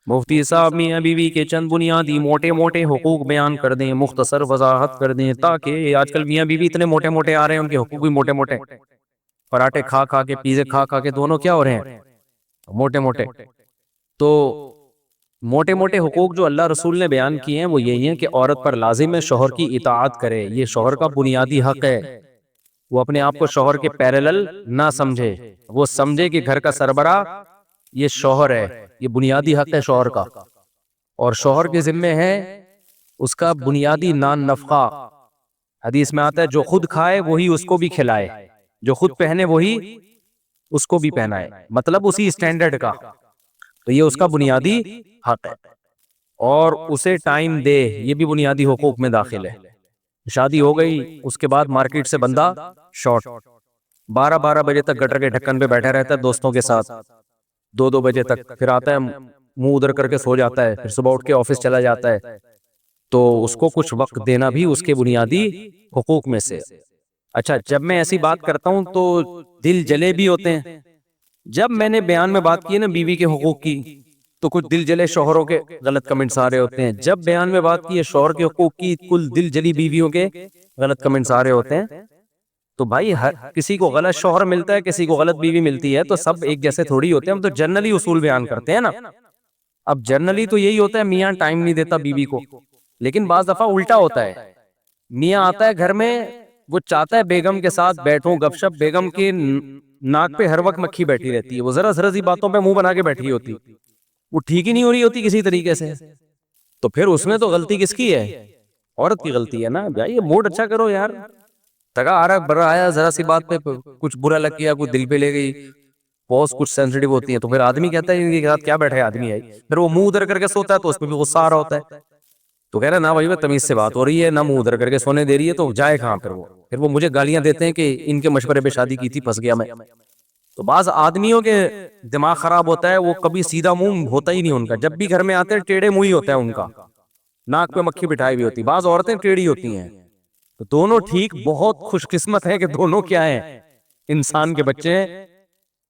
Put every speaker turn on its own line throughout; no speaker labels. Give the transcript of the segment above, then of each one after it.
مفتی صاحب میاں بیوی کے چند بنیادی موٹے موٹے حقوق بیان کر دیں، مختصر وضاحت کر دیں، تاکہ آج کل میاں بیوی اتنے موٹے موٹے آ رہے ہیں، ان کے حقوق بھی موٹے موٹے، پراٹھے کھا کھا کے، پیزے کھا کھا کے، دونوں کیا ہو رہے ہیں؟ موٹے موٹے۔ تو موٹے موٹے حقوق جو اللہ رسول نے بیان کیے ہیں وہ یہی ہیں کہ عورت پر لازم ہے شوہر کی اطاعت کرے، یہ شوہر کا بنیادی حق ہے۔ وہ اپنے آپ کو شوہر کے پیرالل نہ سمجھے، وہ سمجھے کہ گھر کا سربراہ یہ شوہر ہے، یہ بنیادی حق ہے شوہر کا، اور شوہر کے ذمے ہے اس کا بنیادی نان نفقہ۔ حدیث میں آتا ہے جو خود کھائے وہی اس کو بھی کھلائے، جو خود پہنے وہی اس کو بھی پہنائے، مطلب اسی اسٹینڈرڈ کا۔ تو یہ اس کا بنیادی حق ہے، اور اسے ٹائم دے، یہ بھی بنیادی حقوق میں داخل ہے۔ شادی ہو گئی، اس کے بعد مارکیٹ سے بندہ شارٹ، 12 بجے تک گٹر کے ڈھکن پہ بیٹھا رہتا ہے دوستوں کے ساتھ، 2 بجے تک، پھر آتا ہے منہ ادھر کر کے سو جاتا ہے، پھر صبح اٹھ کے آفس چلا جاتا ہے۔ تو اس کو کچھ وقت دینا بھی اس کے بنیادی حقوق میں سے۔ اچھا، جب میں ایسی بات کرتا ہوں تو دل جلے بھی ہوتے ہیں۔ جب میں نے بیان میں بات کی نا بیوی کے حقوق کی، تو کچھ دل جلے شوہروں کے غلط کمنٹس آ رہے ہوتے ہیں۔ جب بیان میں بات کی ہے شوہر کے حقوق کی، کل دل جلی بیویوں کے غلط کمنٹس آ رہے ہوتے ہیں۔ تو بھائی ہر کسی کو غلط شوہر ملتا ہے، کسی کو غلط بیوی ملتی ہے، تو سب ایک جیسے تھوڑی ہوتے ہیں، ہم تو جنرلی اصول بیان کرتے ہیں نا۔ اب جنرلی تو یہی ہوتا ہے میاں ٹائم نہیں دیتا بیوی کو، لیکن بعض دفعہ الٹا ہوتا ہے، میاں آتا ہے گھر میں، وہ چاہتا ہے بیگم کے ساتھ بیٹھوں گپ شپ، بیگم کے ناک پہ ہر وقت مکھی بیٹھی رہتی ہے، وہ ذرا سی باتوں پہ منہ بنا کے بیٹھی ہوتی، وہ ٹھیک ہی نہیں ہو رہی ہوتی کسی طریقے سے۔ تو پھر اس میں تو غلطی کس کی ہے؟ عورت کی غلطی ہے نا۔ بھائی یہ موڈ اچھا کرو یار، تگا آ رہا برا آیا، ذرا سی بات پہ کچھ برا لگ گیا، کچھ دل پہ لے گئی، پوز کچھ سینسٹیو ہوتی ہے، تو پھر آدمی کہتا ہے ان کے ساتھ کیا بیٹھا ہے آدمی ہے، پھر وہ منہ ادھر کر کے سوتا ہے تو اس میں بھی غصہ آ رہا ہوتا ہے۔ تو کہہ رہا نا بھائی میں تمیز سے بات ہو رہی ہے، نہ منہ ادھر کر کے سونے دے رہی ہے، تو جائے کہاں پھر وہ مجھے گالیاں دیتے ہیں کہ ان کے مشورے پہ شادی کی تھی، پھنس گیا میں۔ تو بعض آدمیوں کے دماغ خراب ہوتا ہے، وہ کبھی سیدھا منہ ہوتا ہی نہیں ان کا، جب بھی گھر میں آتے ہیں ٹیڑھے منہ ہی ہوتا ہے ان کا، ناک پہ مکھی بٹھائی ہوئی ہوتی۔ بعض عورتیں ٹیڑھی ہوتی ہیں، تو دونوں ٹھیک، بہت خوش قسمت ہے کہ دونوں کیا ہیں، انسان کے بچے ہیں،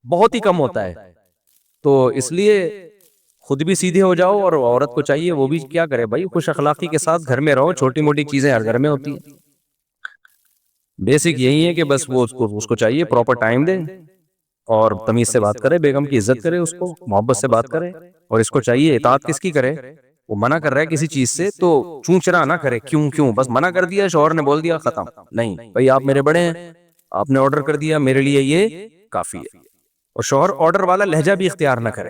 بہت ہی کم ہوتا ہے۔ تو اس لیے خود بھی سیدھے ہو جاؤ، اور عورت کو چاہیے وہ بھی کیا کرے بھائی، خوش اخلاقی کے ساتھ گھر میں رہو، چھوٹی موٹی چیزیں ہر گھر میں ہوتی ہیں۔ بیسک یہی ہے کہ بس وہ اس کو چاہیے پراپر ٹائم دے، اور تمیز سے بات کرے، بیگم کی عزت کرے، اس کو محبت سے بات کرے، اور اس کو چاہیے اطاعت کس کی کرے؟ وہ منع کر رہا ہے کسی چیز سے تو چونچرا نہ کرے، کیوں بس منع کر دیا، شوہر نے بول دیا، ختم، نہیں بھائی آپ میرے بڑے ہیں، آپ نے آرڈر کر دیا، میرے لیے یہ کافی ہے۔ اور شوہر آرڈر والا لہجہ بھی اختیار نہ کرے،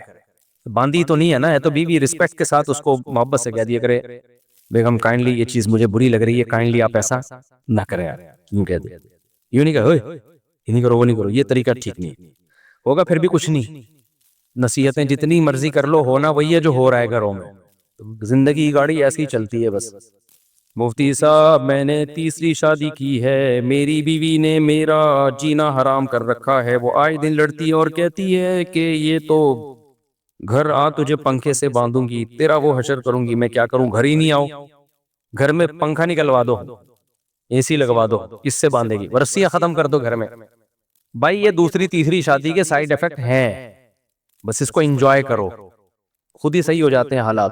باندھی تو نہیں ہے نا، ہے تو بیوی، رسپیکٹ کے ساتھ اس کو محبت سے کہہ دیا کرے، بیگم کائنڈلی یہ چیز مجھے بری لگ رہی ہے، کائنڈلی آپ ایسا نہ کریں، یوں کہہ دے، یوں نہیں کہو یہ نہیں کرو وہ نہیں کرو، یہ طریقہ ٹھیک نہیں ہوگا، پھر بھی کچھ نہیں، نصیحتیں جتنی مرضی کر لو، ہونا وہی ہے جو ہو رہا ہے گھروں میں، زندگی کی گاڑی ایسی ہی چلتی ہے بس۔ مفتی صاحب میں نے تیسری شادی کی ہے، میری بیوی نے میرا جینا حرام کر رکھا ہے، وہ آئے دن لڑتی ہے اور کہتی ہے کہ یہ تو گھر آ تجھے پنکھے سے باندھوں گی، تیرا وہ حشر کروں گی، میں کیا کروں، گھر ہی نہیں آؤ، گھر میں پنکھا نکلوا دو، اے سی لگوا دو، کس سے باندھے گی، ورسیاں ختم کر دو گھر میں۔ بھائی یہ دوسری تیسری شادی کے سائیڈ ایفیکٹ ہیں، بس اس کو انجوائے کرو، خود ہی صحیح ہو جاتے ہیں حالات،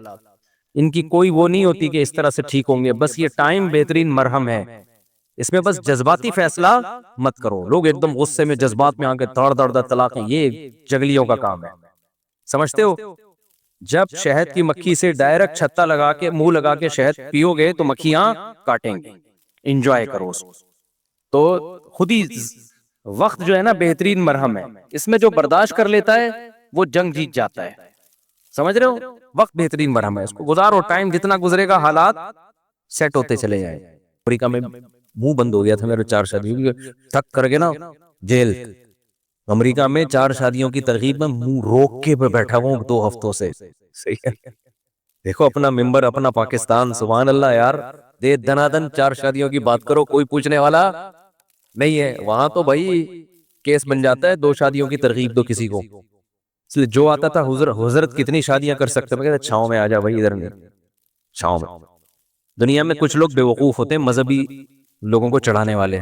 ان کی کوئی وہ نہیں ہوتی کہ اس طرح سے ٹھیک ہوں گے، بس یہ ٹائم بہترین مرہم ہے، اس میں بس جذباتی فیصلہ مت کرو۔ لوگ ایک دم غصے میں جذبات میں آ کے دھڑ دھڑ طلاقیں، یہ جگلیوں کا کام ہے، سمجھتے ہو؟ جب شہد کی مکھی سے ڈائریکٹ چھتا لگا کے منہ لگا کے شہد پیو گے تو مکھیاں کاٹیں گے، انجوائے کرو اس کو۔ تو خود ہی وقت جو ہے نا بہترین مرہم ہے، اس میں جو برداشت کر لیتا ہے وہ جنگ جیت جاتا ہے، سمجھ رہے ہو؟ وقت بہترین مرہم ہے، اس کو گزارو، ٹائم جتنا گزرے گا حالات سیٹ ہوتے چلے جائیں۔ امریکہ میں منہ بند ہو گیا تھا میرے 4 شادیوں، تھک کر کے نا جیل، امریکہ میں 4 شادیوں کی ترغیب میں منہ روک کے بیٹھا ہوں 2 ہفتوں سے، صحیح ہے؟ دیکھو اپنا ممبر، اپنا پاکستان، سبحان اللہ یار، دے دنادن 4 شادیوں کی بات کرو، کوئی پوچھنے والا نہیں ہے وہاں، تو بھائی کیس بن جاتا ہے، 2 شادیوں کی ترغیب دو کسی کو، اس لیے جو آتا تھا حضرت کتنی شادیاں کر سکتے، میں کہتا چھاؤں میں آ جا بھائی، ادھر نہیں، چھاؤں میں۔ دنیا میں کچھ لوگ بے وقوف ہوتے ہیں، مذہبی لوگوں کو چڑھانے والے،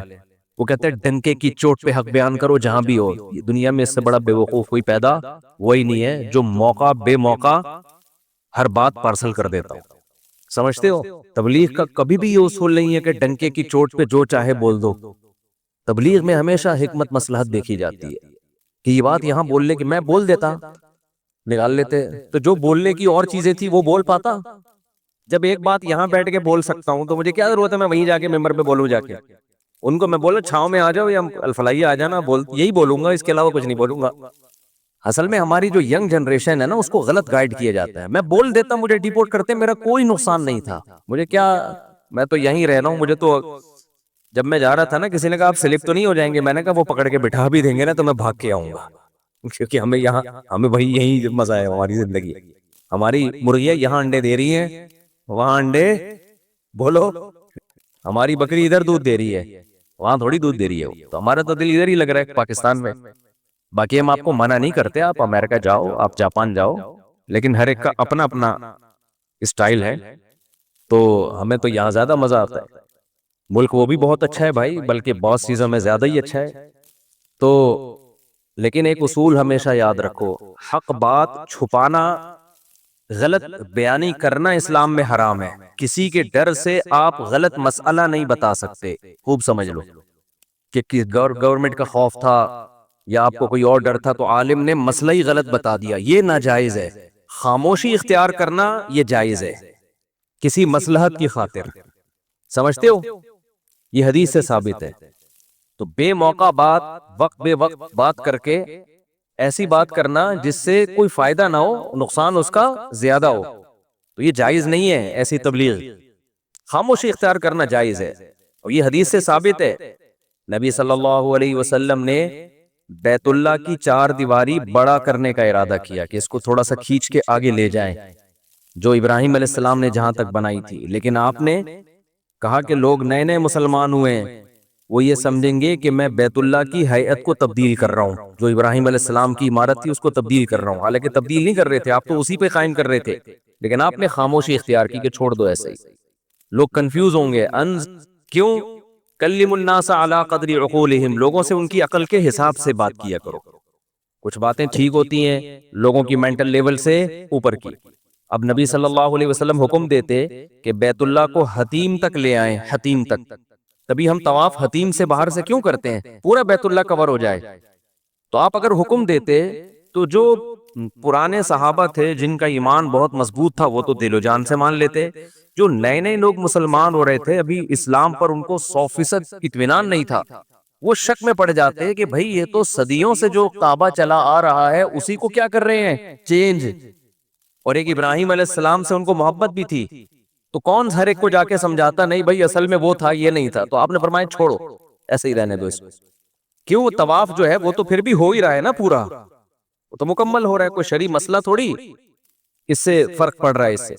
وہ کہتے ہیں ڈنکے کی چوٹ پہ حق بیان کرو جہاں بھی ہو، دنیا میں اس سے بڑا بے وقوف کوئی پیدا وہی نہیں ہے جو موقع بے موقع ہر بات پارسل کر دیتا ہوں. سمجھتے ہو؟ تبلیغ کا کبھی بھی یہ اصول نہیں ہے کہ ڈنکے کی چوٹ پہ جو چاہے بول دو. تبلیغ میں ہمیشہ حکمت مصلحت دیکھی جاتی ہے کہ یہ بات یہاں بولنے کی میں بول دیتا نکال لیتے, تو جو بولنے کی اور چیزیں تھی وہ بول پاتا. جب ایک بات یہاں بیٹھ کے بول سکتا ہوں تو مجھے کیا ضرورت ہے میں وہیں جا کے ممبر پہ بولوں جا کے. ان کو میں بولا چھاؤں میں آ جاؤ یا الفلائیہ آ جانا, یہی بولوں گا, اس کے علاوہ کچھ نہیں بولوں گا. اصل میں ہماری جو ینگ جنریشن ہے نا اس کو غلط گائیڈ کیا جاتا ہے. میں بول دیتا, مجھے ڈیپورٹ کرتے, میرا کوئی نقصان نہیں تھا. مجھے کیا, میں تو یہیں رہ رہا ہوں. مجھے تو جب میں جا رہا تھا نا کسی نے کہا آپ سلپ تو نہیں ہو جائیں گے, میں نے کہا وہ پکڑ کے بٹھا بھی دیں گے نا تو میں بھاگ کے آؤں گا, کیونکہ ہمیں یہاں ہمیں بھائی یہی مزہ ہے ہماری زندگی. ہماری مرغیاں یہاں انڈے دے رہی ہیں, وہاں انڈے بولو, ہماری بکری ادھر دودھ دے رہی ہے, وہاں تھوڑی دودھ دے رہی ہے. تو ہمارا تو دل ادھر ہی لگ رہا ہے پاکستان میں. باقی ہم آپ کو منع نہیں کرتے, آپ امریکہ جاؤ, آپ جاپان جاؤ, لیکن ہر ایک کا اپنا اپنا اسٹائل ہے. تو ہمیں تو یہاں زیادہ مزہ آتا ہے. ملک وہ بھی بہت اچھا ہے بھائی, بلکہ بہت چیزوں میں زیادہ ہی اچھا ہے. تو لیکن ایک اصول ہمیشہ یاد رکھو, حق بات چھپانا, غلط بیانی کرنا اسلام میں حرام ہے. کسی کے ڈر سے آپ غلط مسئلہ نہیں بتا سکتے. خوب سمجھ لو کہ گورنمنٹ کا خوف تھا یا آپ کو کوئی اور ڈر تھا تو عالم نے مسئلہ ہی غلط بتا دیا, یہ ناجائز ہے. خاموشی اختیار کرنا یہ جائز ہے کسی مصلحت کی خاطر. سمجھتے ہو؟ یہ حدیث سے ثابت ہے. تو بے موقع بات, وقت بے وقت بات کر کے ایسی بات کرنا جس سے کوئی فائدہ نہ ہو, نقصان اس کا زیادہ ہو, تو یہ جائز نہیں ہے. ایسی تبلیغ, خاموشی اختیار کرنا جائز ہے. اور یہ حدیث سے ثابت ہے. نبی صلی اللہ علیہ وسلم نے بیت اللہ کی 4 دیواری بڑا کرنے کا ارادہ کیا کہ اس کو تھوڑا سا کھینچ کے آگے لے جائیں, جو ابراہیم علیہ السلام نے جہاں تک بنائی تھی. لیکن آپ نے کہا کہ لوگ نئے نئے مسلمان ہوئے ہیں, وہ یہ سمجھیں گے کہ میں بیت اللہ کی ہیئت کو تبدیل کر رہا ہوں, جو ابراہیم علیہ السلام کی عمارت تھی اس کو تبدیل کر رہا ہوں. حالانکہ تبدیل نہیں کر رہے تھے, آپ تو اسی پہ قائم کر رہے تھے, لیکن آپ نے خاموشی اختیار کی کہ چھوڑ دو ایسے ہی. لوگ کنفیوز ہوں گے, کیوں؟ کلم الناس علی قدر عقولہم, لوگوں سے ان کی عقل کے حساب سے بات کیا کرو. کچھ باتیں ٹھیک ہوتی ہیں لوگوں کی مینٹل لیول سے اوپر کی. اب نبی صلی اللہ علیہ وسلم حکم دیتے کہ بیت اللہ کو حتیم تک لے آئیں, حتیم تک. تبھی ہم طواف حتیم سے باہر سے کیوں کرتے ہیں, پورا بیت اللہ کور ہو جائے. تو آپ اگر حکم دیتے تو جو پرانے صحابہ تھے جن کا ایمان بہت مضبوط تھا وہ تو دل و جان سے مان لیتے. جو نئے نئے لوگ مسلمان ہو رہے تھے, ابھی اسلام پر ان کو 100% اطمینان نہیں تھا, وہ شک میں پڑ جاتے کہ بھئی یہ تو صدیوں سے جو کعبہ چلا آ رہا ہے اسی کو کیا کر رہے ہیں, چینج. اور ایک ابراہیم علیہ السلام سے ان کو محبت بھی تھی, تو کون ہر ایک کو جا کے سمجھاتا نہیں بھائی اصل میں وہ تھا یہ نہیں تھا. تو آپ نے فرمایا چھوڑو, ایسے ہی رہنے دو اس کو. کیوں؟ طواف جو ہے وہ تو پھر بھی ہو ہی رہا ہے نا پورا, وہ تو مکمل ہو رہا ہے, کوئی شرعی مسئلہ تھوڑی اس سے فرق پڑ رہا ہے اس سے.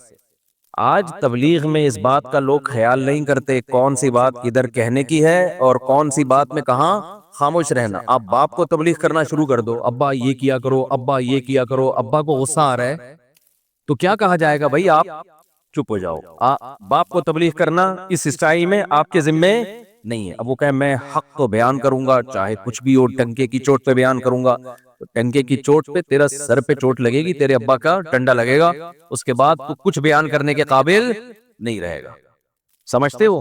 آج تبلیغ میں اس بات کا لوگ خیال نہیں کرتے کون سی بات کدھر کہنے کی ہے اور کون سی بات میں کہاں خاموش رہنا. آپ باپ کو تبلیغ کرنا شروع کر دو, ابا یہ کیا کرو, ابا یہ کیا کرو, ابا کو غصہ آ رہا ہے تو کیا کہا جائے گا, بھائی آپ چپ ہو جاؤ. باپ کو تبلیغ کرنا اس اسٹائل میں آپ کے ذمے نہیں ہے. اب وہ کہے میں حق تو بیان کروں گا چاہے کچھ بھی ہو, ٹنکے کی چوٹ پہ بیان کروں گا, تو ٹنکے کی چوٹ پہ تیرا سر پہ چوٹ لگے گی, تیرے ابا کا ڈنڈا لگے گا, اس کے بعد تو کچھ بیان کرنے کے قابل نہیں رہے گا. سمجھتے ہو؟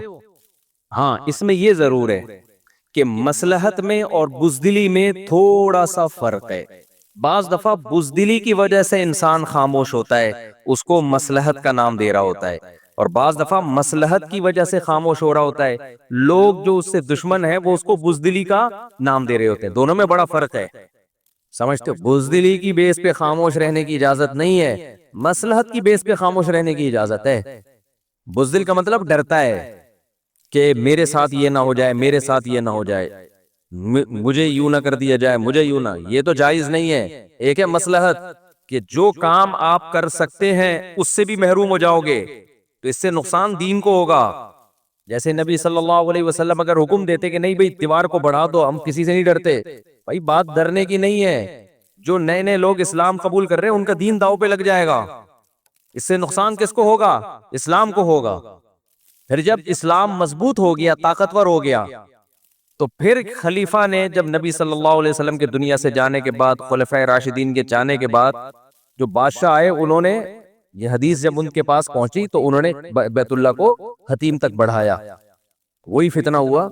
ہاں, اس میں یہ ضرور ہے کہ مصلحت میں اور بزدلی میں تھوڑا سا فرق ہے. بعض دفعہ بزدلی کی وجہ سے انسان خاموش ہوتا ہے, اس کو مصلحت کا نام دے رہا ہوتا ہے, اور بعض دفعہ مصلحت کی وجہ سے خاموش ہو رہا ہوتا ہے. لوگ جو اس سے دشمن ہے وہ اس کو بزدلی کا نام دے رہے ہوتے ہیں. دونوں میں بڑا فرق ہے, سمجھتے ہو؟ بزدلی کی بیس پہ خاموش رہنے کی اجازت نہیں ہے, مصلحت کی بیس پہ خاموش رہنے کی اجازت ہے. بزدل کا مطلب ڈرتا ہے کہ میرے ساتھ یہ نہ ہو جائے, میرے ساتھ یہ نہ ہو جائے, مجھے یوں نہ کر دیا جائے, مجھے یوں نہ. یہ تو جائز نہیں ہے. ایک ہے مصلحت کہ جو کام آپ کر سکتے ہیں اس سے بھی محروم ہو جاؤ گے تو اس سے نقصان دین کو ہوگا. جیسے نبی صلی اللہ علیہ وسلم اگر حکم دیتے کہ نہیں بھئی دیوار کو بڑھا دو, ہم کسی سے نہیں ڈرتے, بھائی بات ڈرنے کی نہیں ہے. جو نئے نئے لوگ اسلام قبول کر رہے ہیں ان کا دین داؤ پہ لگ جائے گا, اس سے نقصان کس کو ہوگا؟ اسلام کو ہوگا. پھر جب اسلام مضبوط ہو گیا, طاقتور ہو گیا, تو پھر خلیفہ نے جب نبی صلی اللہ علیہ وسلم کے دنیا سے جانے کے بعد, خلفائے راشدین کے جانے کے بعد جو بادشاہ آئے انہوں نے یہ حدیث جب ان کے پاس پہنچی تو انہوں نے بیت اللہ کو حتیم تک بڑھایا. وہی فتنہ ہوا.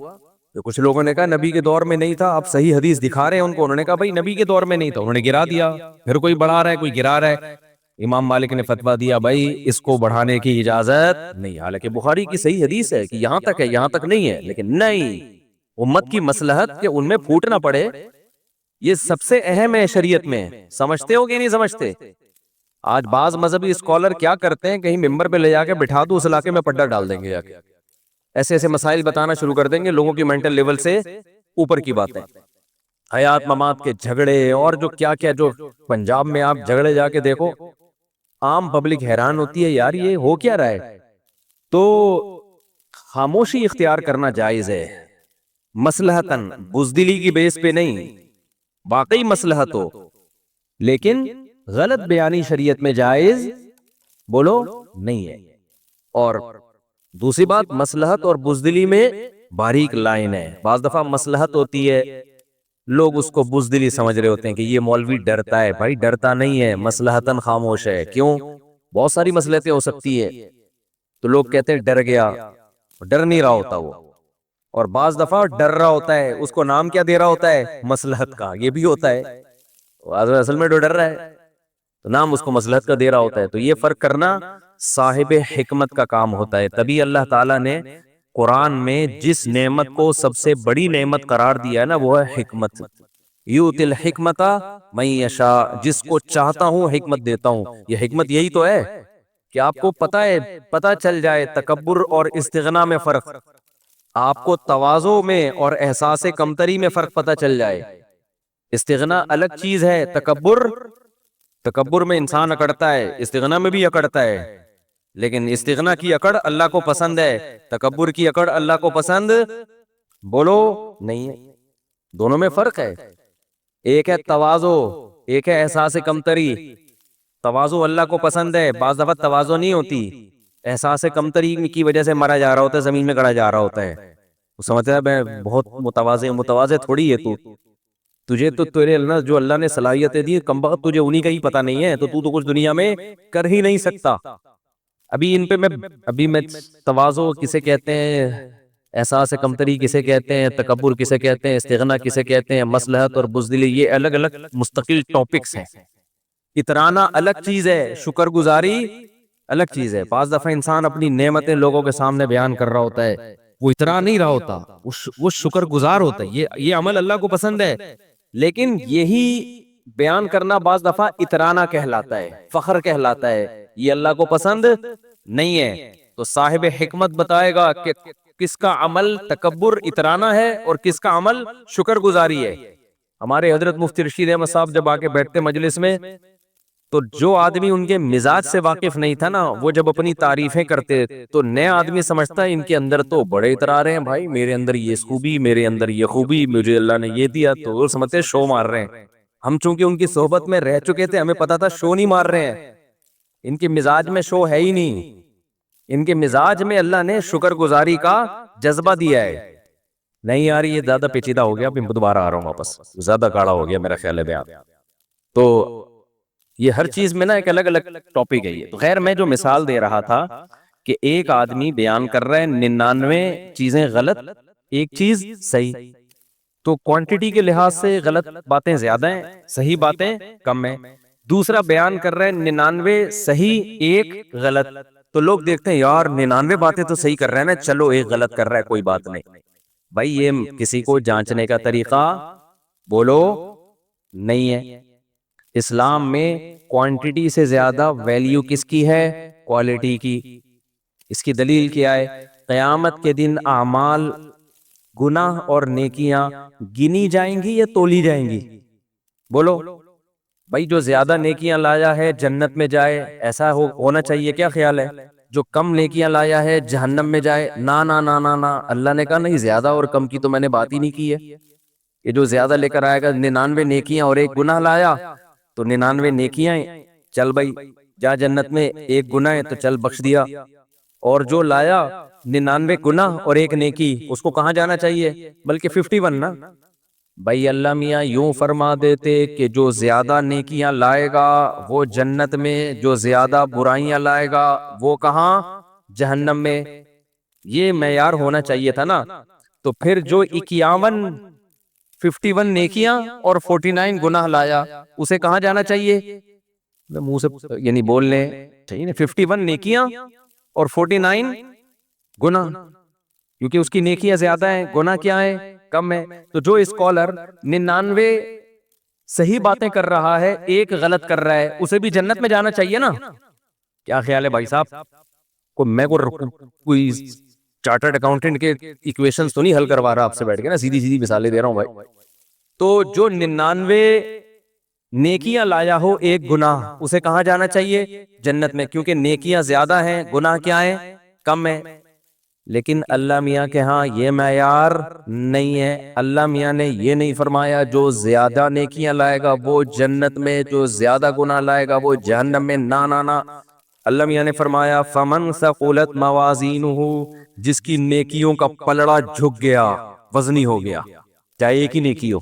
تو کچھ لوگوں نے کہا نبی کے دور میں نہیں تھا, آپ صحیح حدیث دکھا رہے ہیں ان کو. انہوں نے کہا بھائی نبی کے دور میں نہیں تھا, انہوں نے گرا دیا. پھر کوئی بڑھا رہا ہے, کوئی گرا رہا ہے. امام مالک نے فتویٰ دیا بھائی اس کو بڑھانے کی اجازت نہیں. حالانکہ بخاری کی صحیح حدیث ہے کہ یہاں تک ہے, یہاں تک نہیں ہے. لیکن نہیں, امت کی مصلحت کہ ان میں پھوٹ نہ پڑے, یہ سب سے اہم ہے شریعت میں. سمجھتے ہو کہ نہیں سمجھتے؟ آج بعض مذہبی اسکالر کیا کرتے ہیں, کہیں ممبر پہ لے جا کے بٹھا دو, اس علاقے میں پڈا ڈال دیں گے جا کے, ایسے ایسے مسائل بتانا شروع کر دیں گے, لوگوں کی مینٹل لیول سے اوپر کی باتیں, حیات ممات کے جھگڑے اور جو کیا کیا. جو پنجاب میں آپ جھگڑے جا کے دیکھو, عام پبلک حیران ہوتی ہے یار یہ ہو کیا رہا ہے. تو خاموشی اختیار کرنا جائز ہے, مصلحتاً, بزدلی کی بیس پہ نہیں, واقعی مصلحت ہو. لیکن غلط بیانی شریعت میں جائز بولو نہیں ہے. اور دوسری بات, مصلحت اور بزدلی میں باریک لائن ہے. بعض دفعہ مصلحت ہوتی ہے, لوگ اس کو بزدلی سمجھ رہے ہوتے ہیں کہ یہ مولوی ڈرتا ہے. بھائی ڈرتا نہیں ہے, مصلحتاً خاموش ہے. کیوں؟ بہت ساری مصلحتیں ہو سکتی ہے, تو لوگ کہتے ہیں ڈر گیا, ڈر نہیں رہا ہوتا وہ. اور بعض دفعہ ڈر رہا ہوتا ہے, اس کو نام کیا دے رہا ہوتا ہے, مصلحت کا. یہ بھی ہوتا ہے, اصل میں جو ڈر رہا ہے تو نام اس کو مصلحت کا دے رہا ہوتا ہے. تو یہ فرق کرنا صاحب حکمت کا کام ہوتا ہے. تبھی اللہ تعالیٰ نے قرآن میں جس نعمت کو سب سے بڑی نعمت قرار دیا ہے نا, وہ ہے حکمت. یؤتی الحکمت من یشاء, جس کو چاہتا ہوں حکمت دیتا ہوں. یہ حکمت یہی تو ہے کہ آپ کو پتہ چل جائے تکبر اور استغنا میں فرق, آپ کو تواضع میں اور احساس کمتری میں فرق پتہ چل جائے. استغنا الگ چیز ہے, تکبر میں انسان اکڑتا ہے, استغنا میں بھی اکڑتا ہے. لیکن استغنا کی اکڑ اللہ کو پسند ہے, تکبر کی اکڑ اللہ کو پسند بولو نہیں ہے. دونوں میں فرق ہے. ایک ہے تواضع, ایک ہے احساس کمتری. تواضع اللہ کو پسند ہے. بعض دفعہ تواضع نہیں ہوتی, احساس کمتری کی وجہ سے مرا جا رہا ہوتا ہے, زمین میں گڑا جا رہا ہوتا ہے. وہ سمجھتا ہے میں بہت متواضع تھوڑی ہے تجھے تو تیرے اللہ جو اللہ نے صلاحیتیں دی کم بخت تجھے انہی کا ہی پتہ نہیں ہے, تو کچھ دنیا میں کر ہی نہیں سکتا. ابھی میں تواضع کسے کہتے ہیں, احساس کمتری کسے کہتے ہیں, تکبر کسے کہتے ہیں, استغنا کسے کہتے ہیں, مصلحت اور بزدلی, یہ الگ الگ مستقل ٹاپکس ہیں. اترانا الگ چیز ہے, شکر گزاری الگ چیز ہے. بعض دفعہ انسان اپنی نعمتیں لوگوں کے سامنے بیان کر رہا ہوتا ہے, وہ اترا نہیں رہا ہوتا, وہ شکر گزار ہوتا ہے. یہ عمل اللہ کو پسند ہے, لیکن یہی بیان کرنا بعض دفعہ اترانا کہلاتا ہے, فخر کہلاتا ہے. یہ اللہ کو پسند نہیں ہے. تو صاحب حکمت بتائے گا کہ کس کا عمل تکبر اترانا ہے اور کس کا عمل شکر گزاری ہے. ہمارے حضرت مفتی رشید احمد صاحب جب آ کے بیٹھتے مجلس میں, تو جو آدمی ان کے مزاج سے واقف نہیں تھا نا, وہ جب اپنی تعریفیں کرتے تو نیا آدمی سمجھتا ہے ان کے اندر تو بڑے اترا رہے ہیں, بھائی میرے اندر یہ خوبی, میرے اندر یہ خوبی, مجھے اللہ نے یہ دیا. تو وہ سمجھتے شو مار رہے ہیں. ہم چونکہ ان کی صحبت میں رہ چکے تھے, ہمیں پتا تھا شو نہیں مار رہے ہیں. ان کے مزاج میں شو ہے ہی نہیں, ان کے مزاج میں اللہ نے شکر گزاری کا جذبہ دیا ہے. نہیں یار یہ زیادہ پیچیدہ ہو گیا, اب دوبارہ آ رہا ہوں واپس, زیادہ گاڑا ہو گیا میرا خیال ہے بیان. تو یہ ہر چیز میں نا ایک الگ الگ ٹاپک ہے. یہ تو خیر میں جو مثال دے رہا تھا کہ ایک آدمی بیان کر رہا ہے 99 چیزیں غلط, ایک چیز صحیح. تو کوانٹٹی کے لحاظ سے غلط باتیں زیادہ ہیں, صحیح باتیں کم ہیں. دوسرا بیان کر رہے ہیں 99 صحیح ایک غلط. تو لوگ دیکھتے ہیں یار 99 باتیں تو صحیح کر رہے ہیں نا, چلو ایک غلط کر رہا ہے, کوئی بات نہیں. بھائی یہ کسی کو جانچنے کا طریقہ بولو نہیں ہے. اسلام میں کوانٹٹی سے زیادہ ویلیو کس کی ہے, کوالٹی کی. اس کی دلیل کیا ہے؟ قیامت کے دن اعمال, گناہ اور نیکیاں گنی جائیں گی یا تولی جائیں گی؟ بولو بھائی جو زیادہ نیکیاں لایا ہے جنت میں جائے, ایسا ہونا چاہیے, کیا خیال ہے؟ جو کم نیکیاں لایا ہے جہنم میں جائے؟ نا نا نا نا نا, اللہ نے کہا نہیں, زیادہ اور کم کی تو میں نے بات ہی نہیں کی ہے. یہ جو زیادہ لے کر آئے گا 99 نیکیاں اور ایک گناہ لایا, تو 99 نیکیاں چل بھائی جا جنت میں, ایک گناہ ہے تو چل بخش دیا. اور جو لایا 99 گناہ اور ایک نیکی, اس کو کہاں جانا چاہیے؟ بلکہ 51 نا, بھائی اللہ میاں یوں فرما دیتے کہ جو زیادہ نیکیاں لائے گا وہ جنت میں، جو زیادہ برائیاں لائے گا وہ کہاں؟ جہنم میں۔ یہ معیار ہونا چاہیے تھا نا۔ تو پھر جو 51 نیکیاں اور 49 گناہ لایا اسے کہاں جانا چاہیے؟ منہ سے یعنی بولنے چاہیے نا 51 نیکیاں اور 49 گناہ، کیونکہ اس کی نیکیاں زیادہ ہیں، گناہ کیا ہے؟ کم ہے۔ تو جو اسکالر 99 صحیح باتیں کر رہا ہے، ایک غلط کر رہا ہے، اسے بھی جنت میں جانا چاہیے نا؟ کیا خیال ہے بھائی صاحب؟ کوئی چارٹرڈ اکاؤنٹنٹ کے ایکویشنز تو نہیں حل کروا رہا آپ سے بیٹھ کے نا، سیدھی سیدھی مثالیں دے رہا ہوں بھائی۔ تو جو 99 نیکیاں لایا ہو ایک گناہ، اسے کہاں جانا چاہیے؟ جنت میں، کیونکہ نیکیاں زیادہ ہیں، گناہ کیا ہے؟ کم ہے۔ لیکن اللہ میاں کے ہاں یہ معیار نہیں ہے۔ اللہ میاں نے یہ نہیں فرمایا جو زیادہ نیکیاں لائے گا وہ جنت میں، جو زیادہ گناہ لائے گا وہ جہنم میں۔ نا نا نا، اللہ میاں نے فرمایا فمن ثقلت موازینہ، جس کی نیکیوں کا پلڑا جھک گیا، وزنی ہو گیا، چاہے ایک ہی نیکی ہو،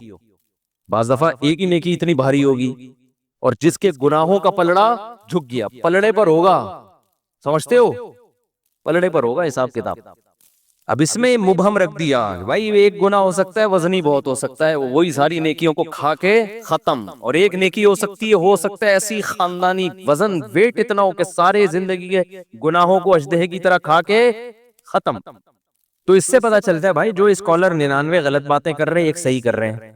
بعض دفعہ ایک ہی نیکی اتنی بھاری ہوگی، اور جس کے گناہوں کا پلڑا جھک گیا، پلڑے پر ہوگا، سمجھتے ہو؟ پلڑے پر ہوگا حساب کتاب۔ اب اس میں مبہم رکھ دیا بھائی، ایک گناہ ہو سکتا ہے وزنی بہت ہو سکتا ہے، وہی ساری نیکیوں کو کھا کے ختم، اور ایک نیکی ہو سکتی ہے، ہو سکتا ہے ایسی خاندانی وزن ویٹ اتنا ہو کہ سارے زندگی کے گناہوں کو اژدہے کی طرح کھا کے ختم۔ تو اس سے پتا چلتا ہے بھائی جو اسکالر 99 غلط باتیں کر رہے ہیں، ایک صحیح کر رہے ہیں،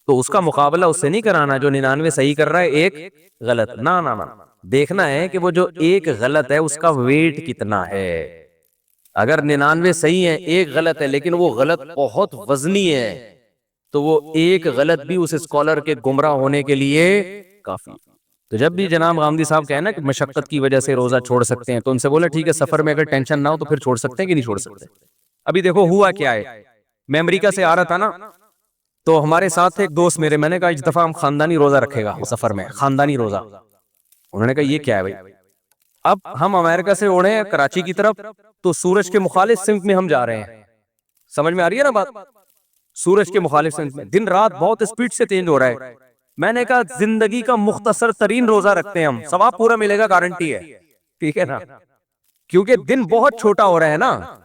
تو اس کا مقابلہ اس سے نہیں کرانا جو 99 صحیح کر رہا ہے ایک غلط۔ نا نا نا، دیکھنا ہے کہ وہ جو ایک غلط ہے اس کا ویٹ کتنا ہے۔ اگر 99 صحیح ہے، ایک غلط ہے، لیکن وہ غلط بہت وزنی ہے، تو وہ ایک غلط بھی اس اسکالر کے گمراہ ہونے کے لیے کافی ہے۔ تو جب بھی جناب غامدی صاحب کہنا کہ مشقت کی وجہ سے روزہ چھوڑ سکتے ہیں، تو ان سے بولے ٹھیک ہے، سفر میں اگر ٹینشن نہ ہو تو پھر چھوڑ سکتے ہیں کہ نہیں چھوڑ سکتے؟ ابھی دیکھو ہوا کیا ہے، میں امریکہ سے آ رہا تھا نا، تو ہمارے ساتھ ایک دوست میرے، میں نے کہا اس دفعہ ہم خاندانی روزہ رکھے گا سفر میں، خاندانی روزہ۔ انہوں نے کہا یہ کیا ہے بھائی؟ اب ہم امریکہ سے اڑے ہیں کراچی کی طرف، تو سورج کے مخالف سمت میں ہم جا رہے ہیں، سمجھ میں آ رہی ہے نا بات؟ سورج کے مخالف سمت میں، دن رات بہت اسپیڈ سے چینج ہو رہا ہے۔ میں نے کہا زندگی کا مختصر ترین روزہ رکھتے ہیں ہم، ثواب پورا ملے گا، گارنٹی ہے، ٹھیک ہے نا؟ کیونکہ دن بہت چھوٹا ہو رہا ہے نا۔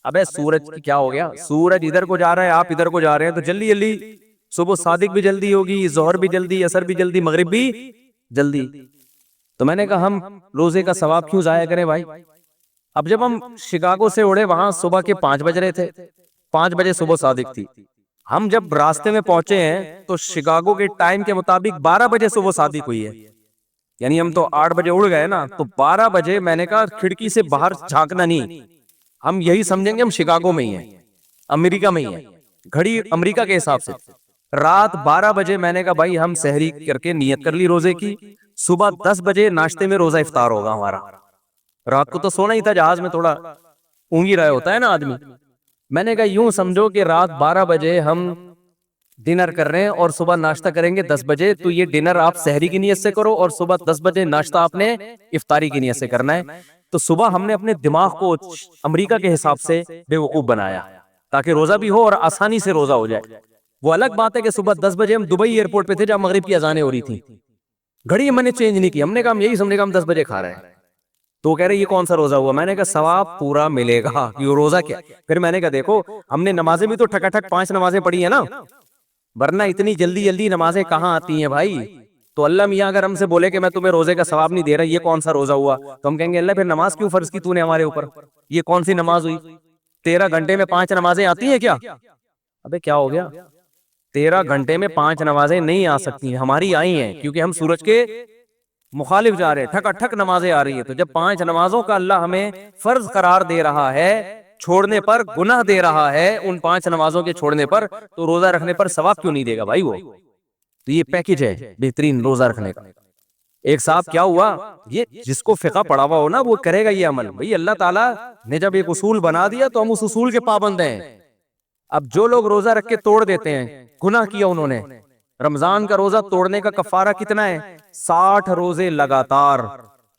ابے سورج کی کیا ہو گیا، سورج ادھر کو جا رہا ہے، آپ ادھر کو جا رہے ہیں، تو جلدی جلدی صبح صادق بھی جلدی ہوگی، ظہر بھی جلدی، عصر بھی جلدی، مغرب بھی جلدی۔ تو میں نے کہا ہم روزے کا ثواب کیوں ضائع کریں بھائی؟ اب جب ہم شکاگو سے اڑے، وہاں صبح کے 5 بج رہے تھے، 5 بجے صبح صادق تھی۔ ہم جب راستے میں پہنچے ہیں تو شکاگو کے ٹائم کے مطابق 12 بجے صبح صادق ہوئی ہے، یعنی ہم تو 8 بجے اڑ گئے نا، تو 12 بجے میں نے کہا کھڑکی سے باہر جھانکنا نہیں، ہم یہی سمجھیں گے ہم شکاگو میں ہی ہیں، امریکہ میں ہی ہیں، گھڑی امریکہ کے حساب سے۔ رات 12 بجے میں نے کہا بھائی ہم سحری کر کے نیت کر لی روزے کی، صبح 10 بجے ناشتے میں روزہ افطار ہوگا ہمارا۔ رات کو تو سونا ہی تھا، جہاز میں تھوڑا اونگی رہا ہوتا ہے نا آدمی۔ میں نے کہا یوں سمجھو کہ رات 12 بجے ہم ڈنر کر رہے ہیں اور صبح ناشتہ کریں گے 10 بجے، تو یہ ڈنر آپ سحری کی نیت سے کرو اور صبح 10 بجے ناشتہ آپ نے افطاری کی نیت سے کرنا ہے۔ تو صبح ہم نے اپنے دماغ کو امریکہ کے حساب سے بے وقوف بنایا تاکہ روزہ بھی ہو اور آسانی سے روزہ ہو جائے۔ وہ الگ بات ہے کہ صبح 10 بجے ہم دبئی ایئرپورٹ پہ تھے جہاں مغرب کی اذانیں ہو رہی تھیں، گھڑی ہم نے چینج نہیں کی، ہم نے کہا ہم یہی سمجھے گا ہم 10 بجے کھا رہے ہیں۔ تو کہہ رہے یہ کون سا روزہ ہوا؟ میں نے کہا ثواب پورا ملے گا، یہ روزہ کیا؟ پھر میں نے کہا دیکھو ہم نے نمازیں بھی تو ٹھکا ٹھک 5 نمازیں پڑھی ہیں نا، ورنہ اتنی جلدی جلدی نمازیں کہاں آتی ہیں بھائی؟ تو اللہ میاں اگر ہم سے بولے کہ میں تمہیں روزے کا ثواب نہیں دے رہا، یہ کون سا روزہ ہوا؟ تو ہم کہیں گے اللہ پھر نماز کیوں فرض کی تو نے ہمارے اوپر؟ یہ کون سی نماز ہوئی؟ 13 گھنٹے میں 5 نمازیں آتی ہیں کیا؟ ابے کیا ہو گیا؟ 13 گھنٹے میں 5 نمازیں نہیں آ سکتی، ہماری آئی ہیں کیونکہ ہم سورج کے مخالف جا رہے ہیں، ٹھک ٹھک نمازیں آ رہی ہیں۔ تو جب 5 نمازوں کا اللہ ہمیں فرض قرار دے رہا ہے، چھوڑنے پر گناہ دے رہا ہے ان 5 نمازوں کے چھوڑنے پر، تو روزہ رکھنے پر ثواب کیوں نہیں دے گا بھائی وہ؟ تو یہ پیکج ہے بہترین روزہ رکھنے کا۔ ایک صاحب کیا ہوا، یہ جس کو فقہ پڑھا ہوا ہو نا وہ کرے گا یہ عمل۔ بھئی اللہ تعالیٰ نے جب ایک اصول بنا دیا تو ہم اس اصول کے پابند ہیں۔ اب جو لوگ روزہ رکھ کے توڑ دیتے ہیں، گناہ کیا انہوں نے۔ رمضان کا روزہ توڑنے کا کفارہ کتنا ہے؟ 60 روزے لگاتار۔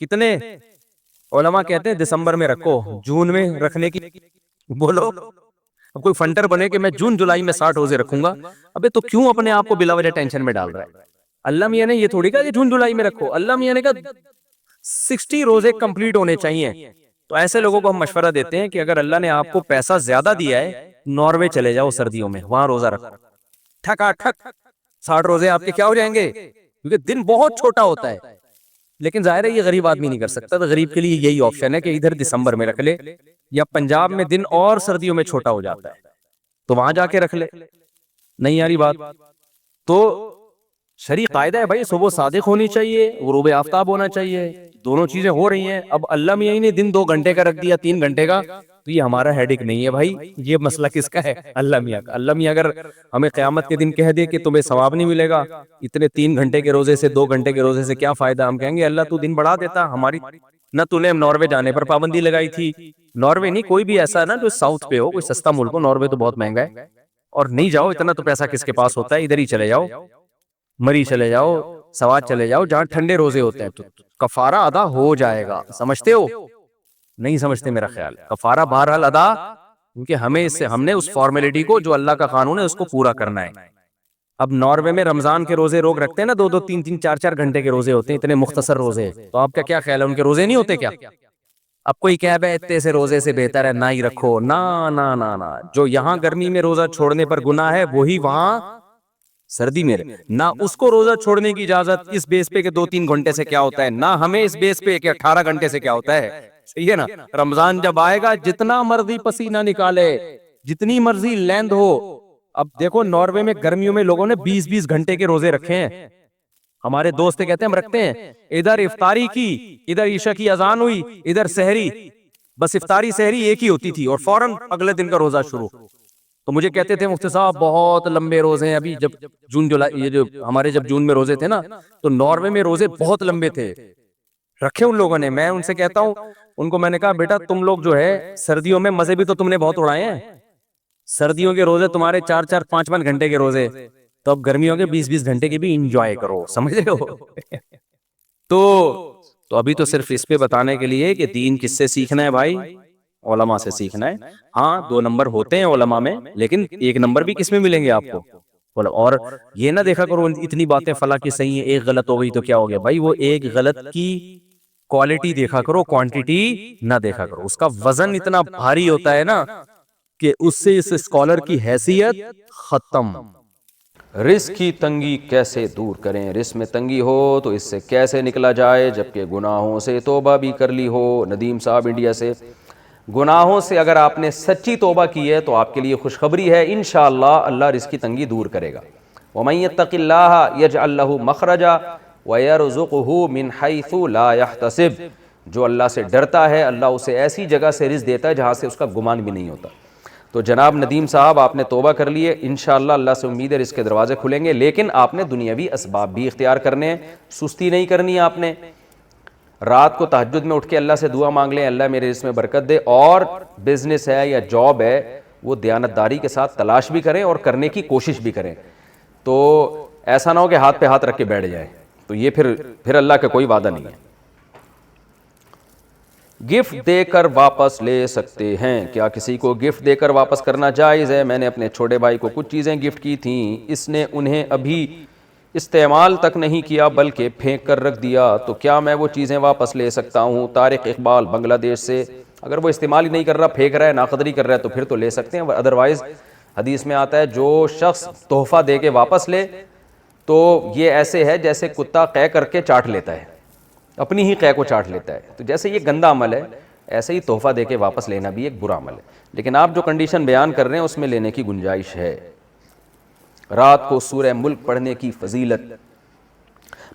کتنے؟ علماء کہتے ہیں دسمبر میں رکھو، جون میں رکھنے کی بولو اب کوئی فنٹر بنے کہ میں جون جولائی میں 60 روزے رکھوں گا، ابے تو کیوں اپنے آپ کو بلا وجہ ٹینشن میں ڈال رہا ہے؟ اللہ میاں نے یہ تھوڑی کہا کہ جون جولائی میں رکھو، اللہ میاں نے کہا 60 روزے کمپلیٹ ہونے چاہیے. تو ایسے لوگوں کو ہم مشورہ دیتے ہیں کہ اگر اللہ نے آپ کو پیسہ زیادہ دیا ہے، ناروے چلے جاؤ سردیوں میں، وہاں روزہ رکھو، ٹھکا ٹھک 60 روزے آپ کے کیا ہو جائیں گے، کیونکہ دن بہت چھوٹا ہوتا ہے. لیکن ظاہر ہے یہ غریب آدمی نہیں کر سکتا، تو غریب کے لیے یہی آپشن ہے کہ ادھر دسمبر میں رکھ لے، یا پنجاب میں دن اور سردیوں میں چھوٹا ہو جاتا ہے تو وہاں جا کے رکھ لے. نہیں آ رہی بات؟ تو شرعی قاعدہ ہے بھائی، صبح صادق ہونی چاہیے، غروب آفتاب ہونا چاہیے، دونوں چیزیں ہو رہی ہیں. اب اللہ میاں نے دن 2 گھنٹے کا رکھ دیا، 3 گھنٹے کا، تو یہ ہمارا ہیڈک نہیں ہے بھائی، یہ مسئلہ کس کا ہے؟ اللہ میاں کا. اللہ میاں اگر ہمیں قیامت کے دن کہہ دے کہ تمہیں ثواب نہیں ملے گا اتنے 3 گھنٹے کے روزے سے، 2 گھنٹے کے روزے سے کیا فائدہ، ہم کہیں گے اللہ تو دن بڑھا دیتا ہماری. نہ تو نے ناروے جانے پر پابندی لگائی تھی، ناروے نہیں، کوئی بھی ایسا نا جو ساؤتھ پہ ہو، کوئی سستا ملک ہو، ناروے تو بہت مہنگا ہے، اور نہیں جاؤ، اتنا تو پیسہ کس کے پاس ہوتا ہے، ادھر ہی چلے جاؤ، مری چلے جاؤ، سوات چلے جاؤ، جہاں ٹھنڈے روزے ہوتے ہیں، تو کفارہ ادا ہو جائے گا. سمجھتے ہو؟ نہیں سمجھتے میرا خیال. کفارہ بہرحال ادا، کیونکہ ہم نے اس فارمیلٹی کو جو اللہ کا قانون ہے اس کو پورا کرنا ہے. اب ناروے میں رمضان کے روزے روک رکھتے ہیں نا، 2 3 4 گھنٹے کے روزے ہوتے ہیں، اتنے مختصر روزے، تو آپ کا کیا خیال ہے ان کے روزے نہیں ہوتے کیا؟ اب کوئی کہہ بے اتنے سے روزے سے بہتر ہے نہ ہی رکھو، نہ نہ نہ نہ. جو یہاں گرمی میں روزہ چھوڑنے پر گناہ ہے وہی وہاں سردی میں نہ. اس کو روزہ چھوڑنے کی اجازت اس بیس پہ کہ 2 3 گھنٹے سے کیا ہوتا ہے، نہ ہمیں اس بیس پہ کہ 18 گھنٹے سے کیا ہوتا ہے. صحیح ہے نا؟ رمضان جب آئے گا جتنا مرضی پسینہ نکالے، جتنی مرضی لیندھ ہو. اب دیکھو ناروے میں گرمیوں میں لوگوں نے 20 گھنٹے کے روزے رکھے ہیں. ہمارے دوست کہتے ہیں ہم رکھتے ہیں، ادھر افطاری کی، ادھر عشاء کی اذان ہوئی، ادھر سحری، بس افطاری سحری ایک ہی ہوتی تھی اور فوراً اگلے دن کا روزہ شروع. تو مجھے کہتے تھے مفتی صاحب بہت لمبے روزے ہیں. ابھی جب جون جولائی، یہ جو ہمارے جب جون میں روزے تھے نا، تو ناروے میں روزے بہت لمبے تھے، رکھے ان لوگوں نے. میں ان سے کہتا ہوں، ان کو میں نے کہا بیٹا تم لوگ جو ہے سردیوں میں مزے بھی تو تم نے بہت اڑائے ہیں، سردیوں کے روزے تمہارے 4 5 گھنٹے کے روزے، تو اب گرمیوں کے 20 گھنٹے کے بھی انجوائے کرو. سمجھ رہے ہو؟ تو ابھی تو صرف اس پہ بتانے کے لیے کہ دین کس سے سیکھنا ہے بھائی؟ علماء سے سیکھنا ہے. ہاں 2 نمبر ہوتے ہیں علماء میں، لیکن 1 نمبر بھی کس میں ملیں گے آپ کو؟ اور یہ نہ دیکھا کرو اتنی باتیں فلاں کی صحیح ہیں، ایک غلط ہو گئی تو کیا ہو گیا بھائی. وہ ایک غلط کی کوالٹی دیکھا کرو، کوانٹیٹی نہ دیکھا کرو. اس کا وزن اتنا بھاری ہوتا ہے نا کہ اس سے اس اسکالر کی حیثیت ختم.
رزق کی تنگی کیسے دور کریں؟ رزق میں تنگی ہو تو اس سے کیسے نکلا جائے جبکہ گناہوں سے توبہ بھی کر لی ہو؟ ندیم صاحب انڈیا سے. گناہوں سے اگر آپ نے سچی توبہ کی ہے تو آپ کے لیے خوشخبری ہے، انشاءاللہ اللہ رزق کی تنگی دور کرے گا. وَمَن يَتَّقِ اللَّهَ يَجْعَل لَّهُ مَخْرَجًا وَيَرْزُقْهُ مِنْ حَيْثُ لَا يَحْتَسِبُ. جو اللہ سے ڈرتا ہے اللہ اسے ایسی جگہ سے رزق دیتا ہے جہاں سے اس کا گمان بھی نہیں ہوتا. تو جناب ندیم صاحب آپ نے توبہ کر لی ہے، انشاءاللہ اللہ سے امید ہے رزق کے دروازے کھلیں گے، لیکن آپ نے دنیاوی اسباب بھی اختیار کرنے ہیں، سستی نہیں کرنی ہے. آپ نے رات کو تہجد میں اٹھ کے اللہ سے دعا مانگ لیں اللہ میرے رزق میں برکت دے، اور بزنس ہے یا جاب ہے وہ دیانتداری کے ساتھ تلاش بھی کریں اور کرنے کی کوشش بھی کریں. تو ایسا نہ ہو کہ ہاتھ پہ ہاتھ رکھ کے بیٹھ جائیں، تو یہ پھر اللہ کا کوئی وعدہ نہیں ہے. گفٹ دے کر واپس لے سکتے ہیں کیا؟ کسی کو گفٹ دے کر واپس کرنا جائز ہے؟ میں نے اپنے چھوٹے بھائی کو کچھ چیزیں گفٹ کی تھیں، اس نے انہیں ابھی استعمال تک نہیں کیا بلکہ پھینک کر رکھ دیا، تو کیا میں وہ چیزیں واپس لے سکتا ہوں؟ طارق اقبال بنگلہ دیش سے. اگر وہ استعمال ہی نہیں کر رہا، پھینک رہا ہے، ناقدری کر رہا ہے، تو پھر تو لے سکتے ہیں. ادروائز حدیث میں آتا ہے جو شخص تحفہ دے کے واپس لے تو یہ ایسے ہے جیسے کتا قے کر کے چاٹ لیتا ہے، اپنی ہی قے کو چاٹ لیتا ہے. تو جیسے یہ گندا عمل ہے، ایسے ہی تحفہ دے کے واپس لینا بھی ایک برا عمل ہے. لیکن آپ جو کنڈیشن بیان کر رہے ہیں اس میں لینے کی گنجائش ہے. رات کو سورہ ملک پڑھنے کی فضیلت.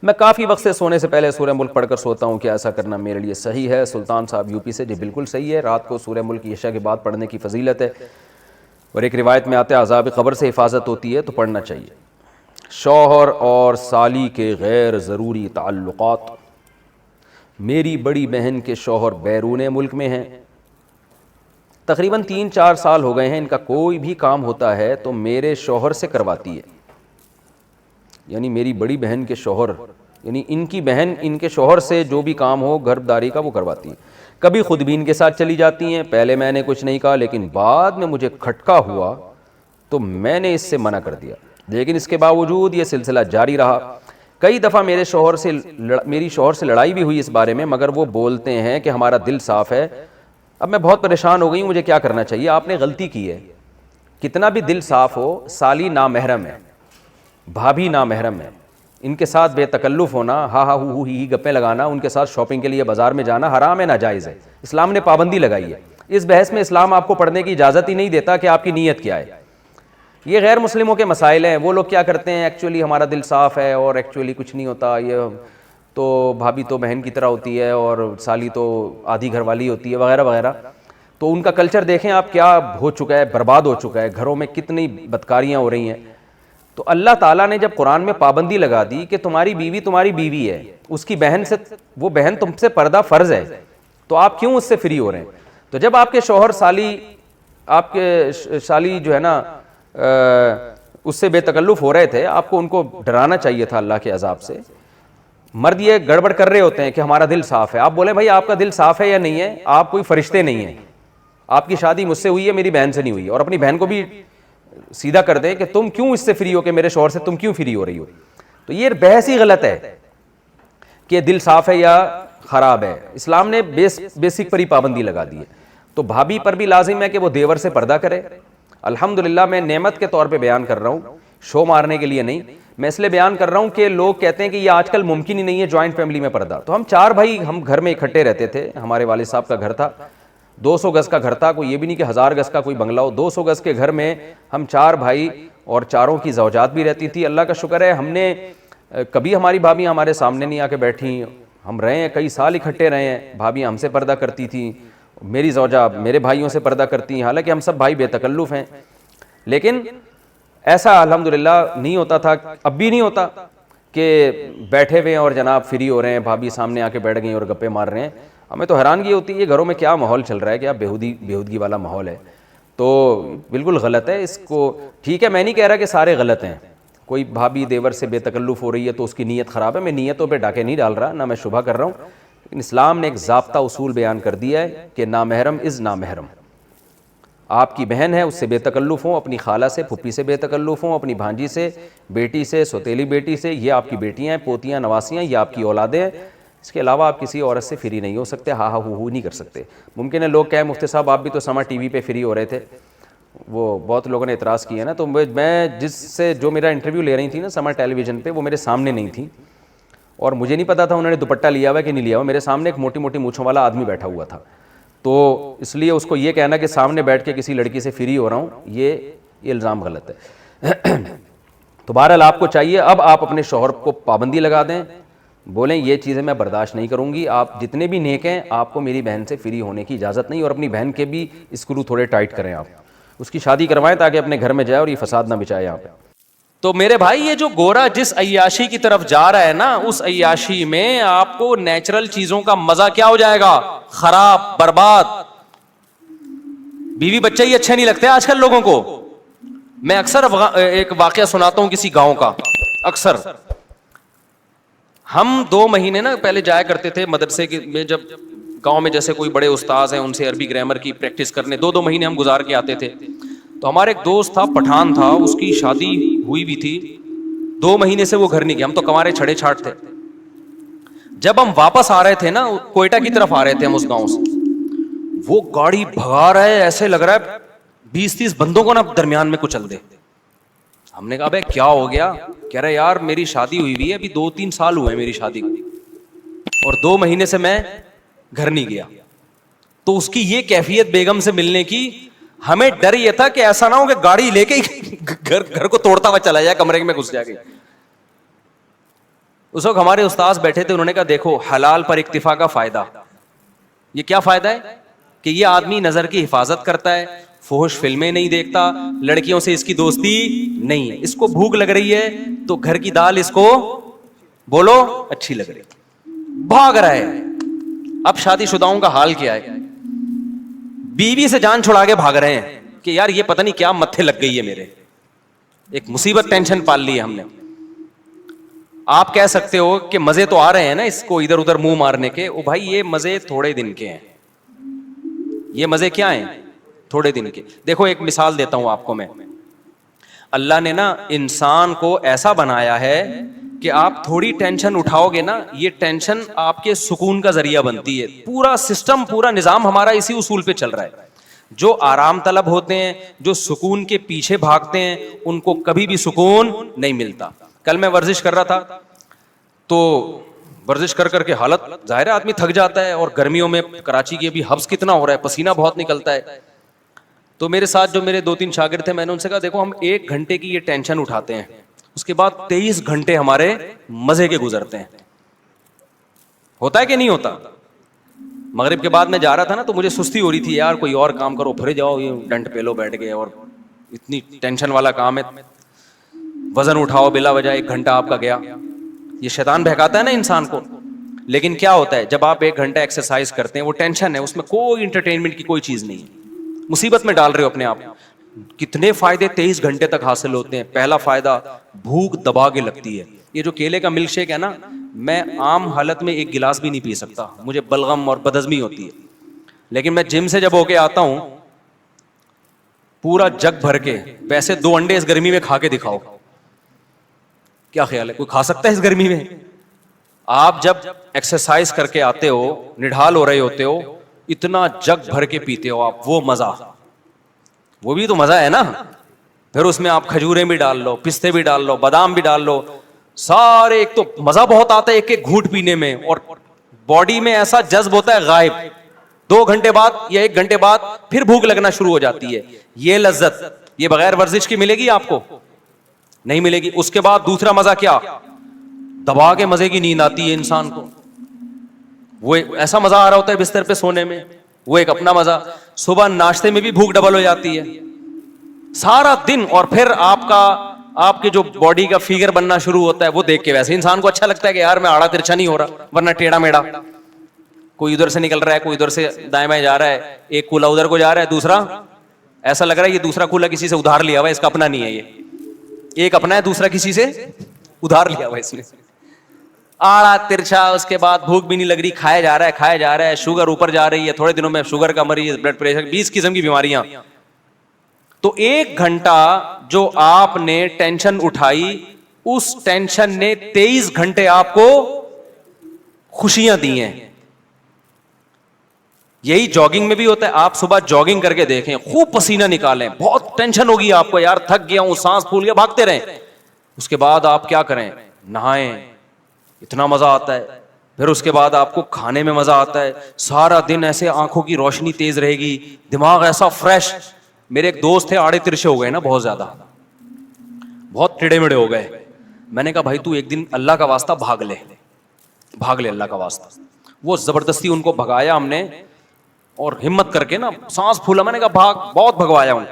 میں کافی وقت سے سونے سے پہلے سورہ ملک پڑھ کر سوتا ہوں، کیا ایسا کرنا میرے لیے صحیح ہے؟ سلطان صاحب یو پی سے. جی بالکل صحیح ہے، رات کو سورہ ملک عشاء کے بعد پڑھنے کی فضیلت ہے، اور ایک روایت میں آتا ہے عذاب قبر سے حفاظت ہوتی ہے تو پڑھنا چاہیے. شوہر اور سالی کے غیر ضروری تعلقات. میری بڑی بہن کے شوہر بیرون ملک میں ہیں، تقریباً 3 4 سال ہو گئے ہیں. ان کا کوئی بھی کام ہوتا ہے تو میرے شوہر سے کرواتی ہے، یعنی میری بڑی بہن کے شوہر یعنی ان کی بہن ان کے شوہر سے جو بھی کام ہو گھر داری کا وہ کرواتی ہیں. کبھی خود بھی ان کے ساتھ چلی جاتی ہیں. پہلے میں نے کچھ نہیں کہا لیکن بعد میں مجھے کھٹکا ہوا تو میں نے اس سے منع کر دیا, لیکن اس کے باوجود یہ سلسلہ جاری رہا. کئی دفعہ میری شوہر سے لڑائی بھی ہوئی اس بارے میں, مگر وہ بولتے ہیں کہ ہمارا دل صاف ہے. اب میں بہت پریشان ہو گئی ہوں, مجھے کیا کرنا چاہیے؟ آپ نے غلطی کی ہے. کتنا بھی دل صاف ہو, سالی نامحرم ہے, بھابھی نامحرم ہے, ان کے ساتھ بے تکلف ہونا, ہا ہا ہو ہی گپیں لگانا, ان کے ساتھ شاپنگ کے لیے بازار میں جانا حرام ہے, ناجائز ہے. اسلام نے پابندی لگائی ہے. اس بحث میں اسلام آپ کو پڑھنے کی اجازت ہی نہیں دیتا کہ آپ کی نیت کیا ہے. یہ غیر مسلموں کے مسائل ہیں. وہ لوگ کیا کرتے ہیں, ایکچولی ہمارا دل صاف ہے اور ایکچولی کچھ نہیں ہوتا, یہ تو بھابھی تو بہن کی طرح ہوتی ہے اور سالی تو آدھی گھر والی ہوتی ہے وغیرہ وغیرہ. تو ان کا کلچر دیکھیں آپ کیا ہو چکا ہے, برباد ہو چکا ہے. گھروں میں کتنی بدکاریاں ہو رہی ہیں. تو اللہ تعالیٰ نے جب قرآن میں پابندی لگا دی کہ تمہاری بیوی ہے, اس کی بہن سے, وہ بہن تم سے پردہ فرض ہے, تو آپ کیوں اس سے فری ہو رہے ہیں؟ تو جب آپ کے شوہر آپ کے سالی جو ہے نا اس سے بے تکلف ہو رہے تھے, آپ کو ان کو ڈرانا چاہیے تھا اللہ کے عذاب سے. مرد یہ گڑبڑ کر رہے ہوتے ہیں کہ ہمارا دل صاف ہے. آپ بولیں بھائی آپ کا دل صاف ہے یا نہیں ہے, آپ کوئی فرشتے نہیں ہیں. آپ کی شادی مجھ سے ہوئی ہے, میری بہن سے نہیں ہوئی, اور اپنی بہن کو بھی سیدھا کر دیں کہ تم کیوں اس سے فری ہو, کہ میرے شوہر سے تم کیوں فری ہو رہی ہو. تو یہ بحث ہی غلط ہے کہ دل صاف ہے یا خراب ہے. اسلام نے بیسک پر ہی پابندی لگا دی ہے. تو بھابھی پر بھی لازم ہے کہ وہ دیور سے پردہ کرے. الحمدللہ میں نعمت کے طور پہ بیان کر رہا ہوں, شو مارنے کے لیے نہیں. میں اس لیے بیان کر رہا ہوں کہ لوگ کہتے ہیں کہ یہ آج کل ممکن ہی نہیں ہے جوائنٹ فیملی میں پردہ. تو ہم 4 بھائی ہم گھر میں اکٹھے رہتے تھے. ہمارے والد صاحب کا گھر تھا, 200 گز کا گھر تھا, کوئی یہ بھی نہیں کہ 1000 گز کا کوئی بنگلہ ہو. 200 گز کے گھر میں ہم 4 بھائی اور چاروں کی زوجات بھی رہتی تھی. اللہ کا شکر ہے ہم نے کبھی ہماری بھابیاں ہمارے سامنے نہیں آ کے بیٹھی. ہم رہے ہیں, کئی سال اکٹھے رہے ہیں. بھابیاں ہم سے پردہ کرتی تھیں, میری زوجہ میرے بھائیوں سے پردہ کرتی ہیں, حالانکہ ہم سب بھائی بے تکلف ہیں. لیکن ایسا الحمدللہ نہیں ہوتا تھا, اب بھی نہیں ہوتا کہ بیٹھے ہوئے ہیں اور جناب فری ہو رہے ہیں, بھابھی سامنے آ کے بیٹھ گئی اور گپے مار رہے ہیں. ہمیں تو حیرانگی ہوتی ہے یہ گھروں میں کیا ماحول چل رہا ہے, کیا بیہودگی والا ماحول ہے. تو بالکل غلط ہے. اس کو ٹھیک ہے, میں نہیں کہہ رہا کہ سارے غلط ہیں. کوئی بھابھی دیور سے بے تکلف ہو رہی ہے تو اس کی نیت خراب ہے. میں نیتوں پہ ڈاکے نہیں ڈال رہا, نہ میں شبہ کر رہا ہوں. لیکن اسلام نے ایک ضابطہ اصول بیان کر دیا ہے کہ نامحرم از نامحرم. آپ کی بہن ہے, اس سے بے تکلف ہوں, اپنی خالہ سے پھپھی سے بے تکلف ہوں, اپنی بھانجی سے, بیٹی سے, سوتیلی بیٹی سے, یہ آپ کی بیٹیاں ہیں, پوتیاں, نواسیاں, یہ آپ کی اولادیں ہیں. اس کے علاوہ آپ کسی عورت سے فری نہیں ہو سکتے, ہا ہا ہو نہیں کر سکتے. ممکن ہے لوگ کہیں مفتی صاحب آپ بھی تو سما ٹی وی پہ فری ہو رہے تھے. وہ بہت لوگوں نے اعتراض کیا نا, تو میں جس سے جو میرا انٹرویو لے رہی تھی نا سما ٹیلی ویژن پہ, وہ میرے سامنے نہیں تھی اور مجھے نہیں پتا تھا انہوں نے دوپٹہ لیا ہوا کہ نہیں لیا ہوا. میرے سامنے ایک موٹی موٹی مونچھوں والا آدمی بیٹھا ہوا تھا. تو اس لیے اس کو یہ کہنا کہ سامنے بیٹھ کے کسی لڑکی سے فری ہو رہا ہوں, یہ الزام غلط ہے. تو بہرحال آپ کو چاہیے اب آپ اپنے شوہر کو پابندی لگا دیں, بولیں یہ چیزیں میں برداشت نہیں کروں گی. آپ جتنے بھی نیک ہیں, آپ کو میری بہن سے فری ہونے کی اجازت نہیں, اور اپنی بہن کے بھی اسکرو تھوڑے ٹائٹ کریں, آپ اس کی شادی کروائیں تاکہ اپنے گھر میں جائے اور یہ فساد نہ بچائے یہاں پہ.
تو میرے بھائی یہ جو گورا جس عیاشی کی طرف جا رہا ہے نا, اس عیاشی میں آپ کو نیچرل چیزوں کا مزہ کیا ہو جائے گا, خراب, برباد. بیوی بچے ہی اچھے نہیں لگتے آج کل لوگوں کو. میں اکثر ایک واقعہ سناتا ہوں کسی گاؤں کا. اکثر ہم 2 مہینے نا پہلے جایا کرتے تھے مدرسے میں, جب گاؤں میں جیسے کوئی بڑے استاذ ہیں ان سے عربی گرامر کی پریکٹس کرنے 2 مہینے ہم گزار کے آتے تھے. تو ہمارے ایک دوست تھا, پٹھان تھا, اس کی شادی ہوئی بھی تھی, 2 مہینے سے وہ گھر نہیں گیا. ہم تو کمارے چھڑے چھاٹ تھے. جب ہم واپس آ رہے تھے نا, کوئٹہ کی طرف آ رہے تھے ہم اس گاؤں سے, وہ گاڑی بھگا رہا ہے, ایسے لگ رہا ہے 20-30 بندوں کو نا درمیان میں کچل دے. ہم نے کہا بھائی کیا ہو گیا؟ کہہ رہے یار میری شادی ہوئی ہوئی ہے, ابھی 2-3 سال ہوئے ہیں میری شادی کو, اور 2 مہینے سے میں گھر نہیں گیا. تو اس کی یہ کیفیت بیگم سے ملنے کی, ہمیں ڈر یہ تھا کہ ایسا نہ ہو کہ گاڑی لے کے گھر کو توڑتا ہوا چلا جائے, کمرے میں گھس جائے گا. اس وقت ہمارے استاذ بیٹھے تھے, انہوں نے کہا دیکھو حلال پر اکتفا کا فائدہ. یہ کیا فائدہ ہے کہ یہ آدمی نظر کی حفاظت کرتا ہے, فحش فلمیں نہیں دیکھتا, لڑکیوں سے اس کی دوستی نہیں ہے. اس کو بھوک لگ رہی ہے تو گھر کی دال اس کو بولو اچھی لگ رہی, بھاگ رہا ہے. اب شادی شداؤں کا حال کیا ہے, بیوی سے جان چھڑا کے بھاگ رہے ہیں کہ یار یہ پتہ نہیں کیا متھے لگ گئی ہے میرے, ایک مصیبت ٹینشن پال لی ہے ہم نے.
آپ کہہ سکتے ہو کہ مزے تو آ رہے ہیں نا اس کو ادھر ادھر منہ مارنے کے، او بھائی یہ مزے تھوڑے دن کے ہیں. یہ مزے کیا ہیں؟ تھوڑے دن کے. دیکھو ایک مثال دیتا ہوں آپ کو میں. اللہ نے نا انسان کو ایسا بنایا ہے کہ آپ تھوڑی ٹینشن اٹھاؤ گے نا، یہ ٹینشن آپ کے سکون کا ذریعہ بنتی ہے. پورا سسٹم، پورا نظام ہمارا اسی اصول پہ چل رہا ہے. جو آرام طلب ہوتے ہیں، جو سکون کے پیچھے بھاگتے ہیں، ان کو کبھی بھی سکون نہیں ملتا. کل میں ورزش کر رہا تھا تو ورزش کر کر کے حالت ظاہر ہے آدمی تھک جاتا ہے، اور گرمیوں میں کراچی کی ابھی حبس کتنا ہو رہا ہے، پسینہ بہت نکلتا ہے. تو میرے ساتھ جو میرے 2-3 شاگرد تھے، میں نے ان سے کہا دیکھو ہم 1 گھنٹے کی یہ ٹینشن اٹھاتے ہیں، اس کے بعد 23 گھنٹے ہمارے مزے کے گزرتے ہیں. ہوتا ہے کہ نہیں ہوتا؟ مغرب کے بعد میں جا رہا تھا نا تو مجھے سستی ہو رہی تھی، یار کوئی اور کام کرو، پھر جاؤ یہ ڈنٹ پہ لو بیٹھ گئے، اور اتنی ٹینشن والا کام ہے، وزن اٹھاؤ بلا وجہ 1 گھنٹہ آپ کا گیا. یہ شیطان بہکاتا ہے نا انسان کو. لیکن کیا ہوتا ہے جب آپ 1 گھنٹہ ایکسرسائز کرتے ہیں، وہ ٹینشن ہے، اس میں کوئی انٹرٹینمنٹ کی کوئی چیز نہیں ہے، مصیبت میں ڈال رہے ہو اپنے آپ. کتنے فائدے 23 گھنٹے تک حاصل ہوتے ہیں. پہلا فائدہ، بھوک دبا کے لگتی ہے. یہ جو کیلے کا ملک شیک ہے نا، میں عام حالت میں 1 گلاس بھی نہیں پی سکتا، مجھے بلغم اور بدہضمی ہوتی ہے. لیکن میں جم سے جب ہو کے آتا ہوں پورا جگ بھر کے، ویسے 2 انڈے اس گرمی میں کھا کے دکھاؤ، کیا خیال ہے کوئی کھا سکتا ہے اس گرمی میں؟ آپ جب ایکسرسائز کر کے آتے ہو، نڈھال ہو رہے ہوتے ہو، اتنا جگ بھر کے پیتے ہو آپ، وہ مزہ، وہ بھی تو مزہ ہے نا. پھر اس میں آپ کھجوریں بھی ڈال لو، پستے بھی ڈال لو، بادام بھی ڈال لو، سارے. ایک تو مزہ بہت آتا ہے 1-1 گھونٹ پینے میں، اور باڈی میں ایسا جذب ہوتا ہے غائب. 2 گھنٹے بعد یا 1 گھنٹے بعد پھر بھوک لگنا شروع ہو جاتی ہے. یہ لذت یہ بغیر ورزش کی ملے گی آپ کو؟ نہیں ملے گی. اس کے بعد دوسرا مزہ کیا؟ دبا کے مزے کی نیند آتی ہے انسان کو. وہ ایسا مزہ آ رہا ہوتا ہے بستر پہ سونے میں، وہ ایک اپنا مزہ. صبح ناشتے میں بھی بھوک ڈبل ہو جاتی ہے سارا دن. اور پھر آپ کے جو باڈی کا فگر بننا شروع ہوتا ہے، وہ دیکھ کے ویسے انسان کو اچھا لگتا ہے کہ یار میں آڑا ترچھا نہیں ہو رہا، ورنہ ٹیڑھا میڑا، کوئی ادھر سے نکل رہا ہے، کوئی ادھر سے دائیں بائیں جا رہا ہے، ایک کولا ادھر کو جا رہا ہے، دوسرا ایسا لگ رہا ہے یہ دوسرا کولا کسی سے ادھار لیا ہوا ہے، اس کا اپنا نہیں ہے. یہ ایک اپنا ہے، دوسرا کسی سے ادھار لیا ہوا ہے اس نے. آڑا ترچھا. اس کے بعد بھوک بھی نہیں لگ رہی، کھایا جا رہا ہے، شوگر اوپر جا رہی ہے، تھوڑے دنوں میں شوگر کا مریض، بلڈ پریشر، 20 قسم کی بیماریاں. تو 1 گھنٹہ جو آپ نے ٹینشن اٹھائی، اس ٹینشن نے 23 گھنٹے آپ کو خوشیاں دی ہیں. یہی جاگنگ میں بھی ہوتا ہے. آپ صبح جاگنگ کر کے دیکھیں، خوب پسینہ نکالیں، بہت ٹینشن ہوگی آپ کو، یار تھک گیا ہوں، سانس پھول گیا، بھاگتے رہیں. اس کے بعد آپ کیا کریں؟ نہائیں، اتنا مزہ آتا ہے. پھر اس کے بعد آپ کو کھانے میں مزہ آتا ہے. سارا دن ایسے آنکھوں کی روشنی تیز رہے گی، دماغ ایسا فریش. میرے ایک دوست تھے، آڑے ترچھے ہو گئے نا بہت زیادہ، بہت ٹیڑے میڑے ہو گئے. میں نے کہا بھائی تو ایک دن اللہ کا واسطہ بھاگ لے اللہ کا واسطہ. وہ زبردستی ان کو بھگایا ہم نے، اور ہمت کر کے نا سانس پھولا. میں نے کہا بھاگ، بہت بھگوایا ہوں.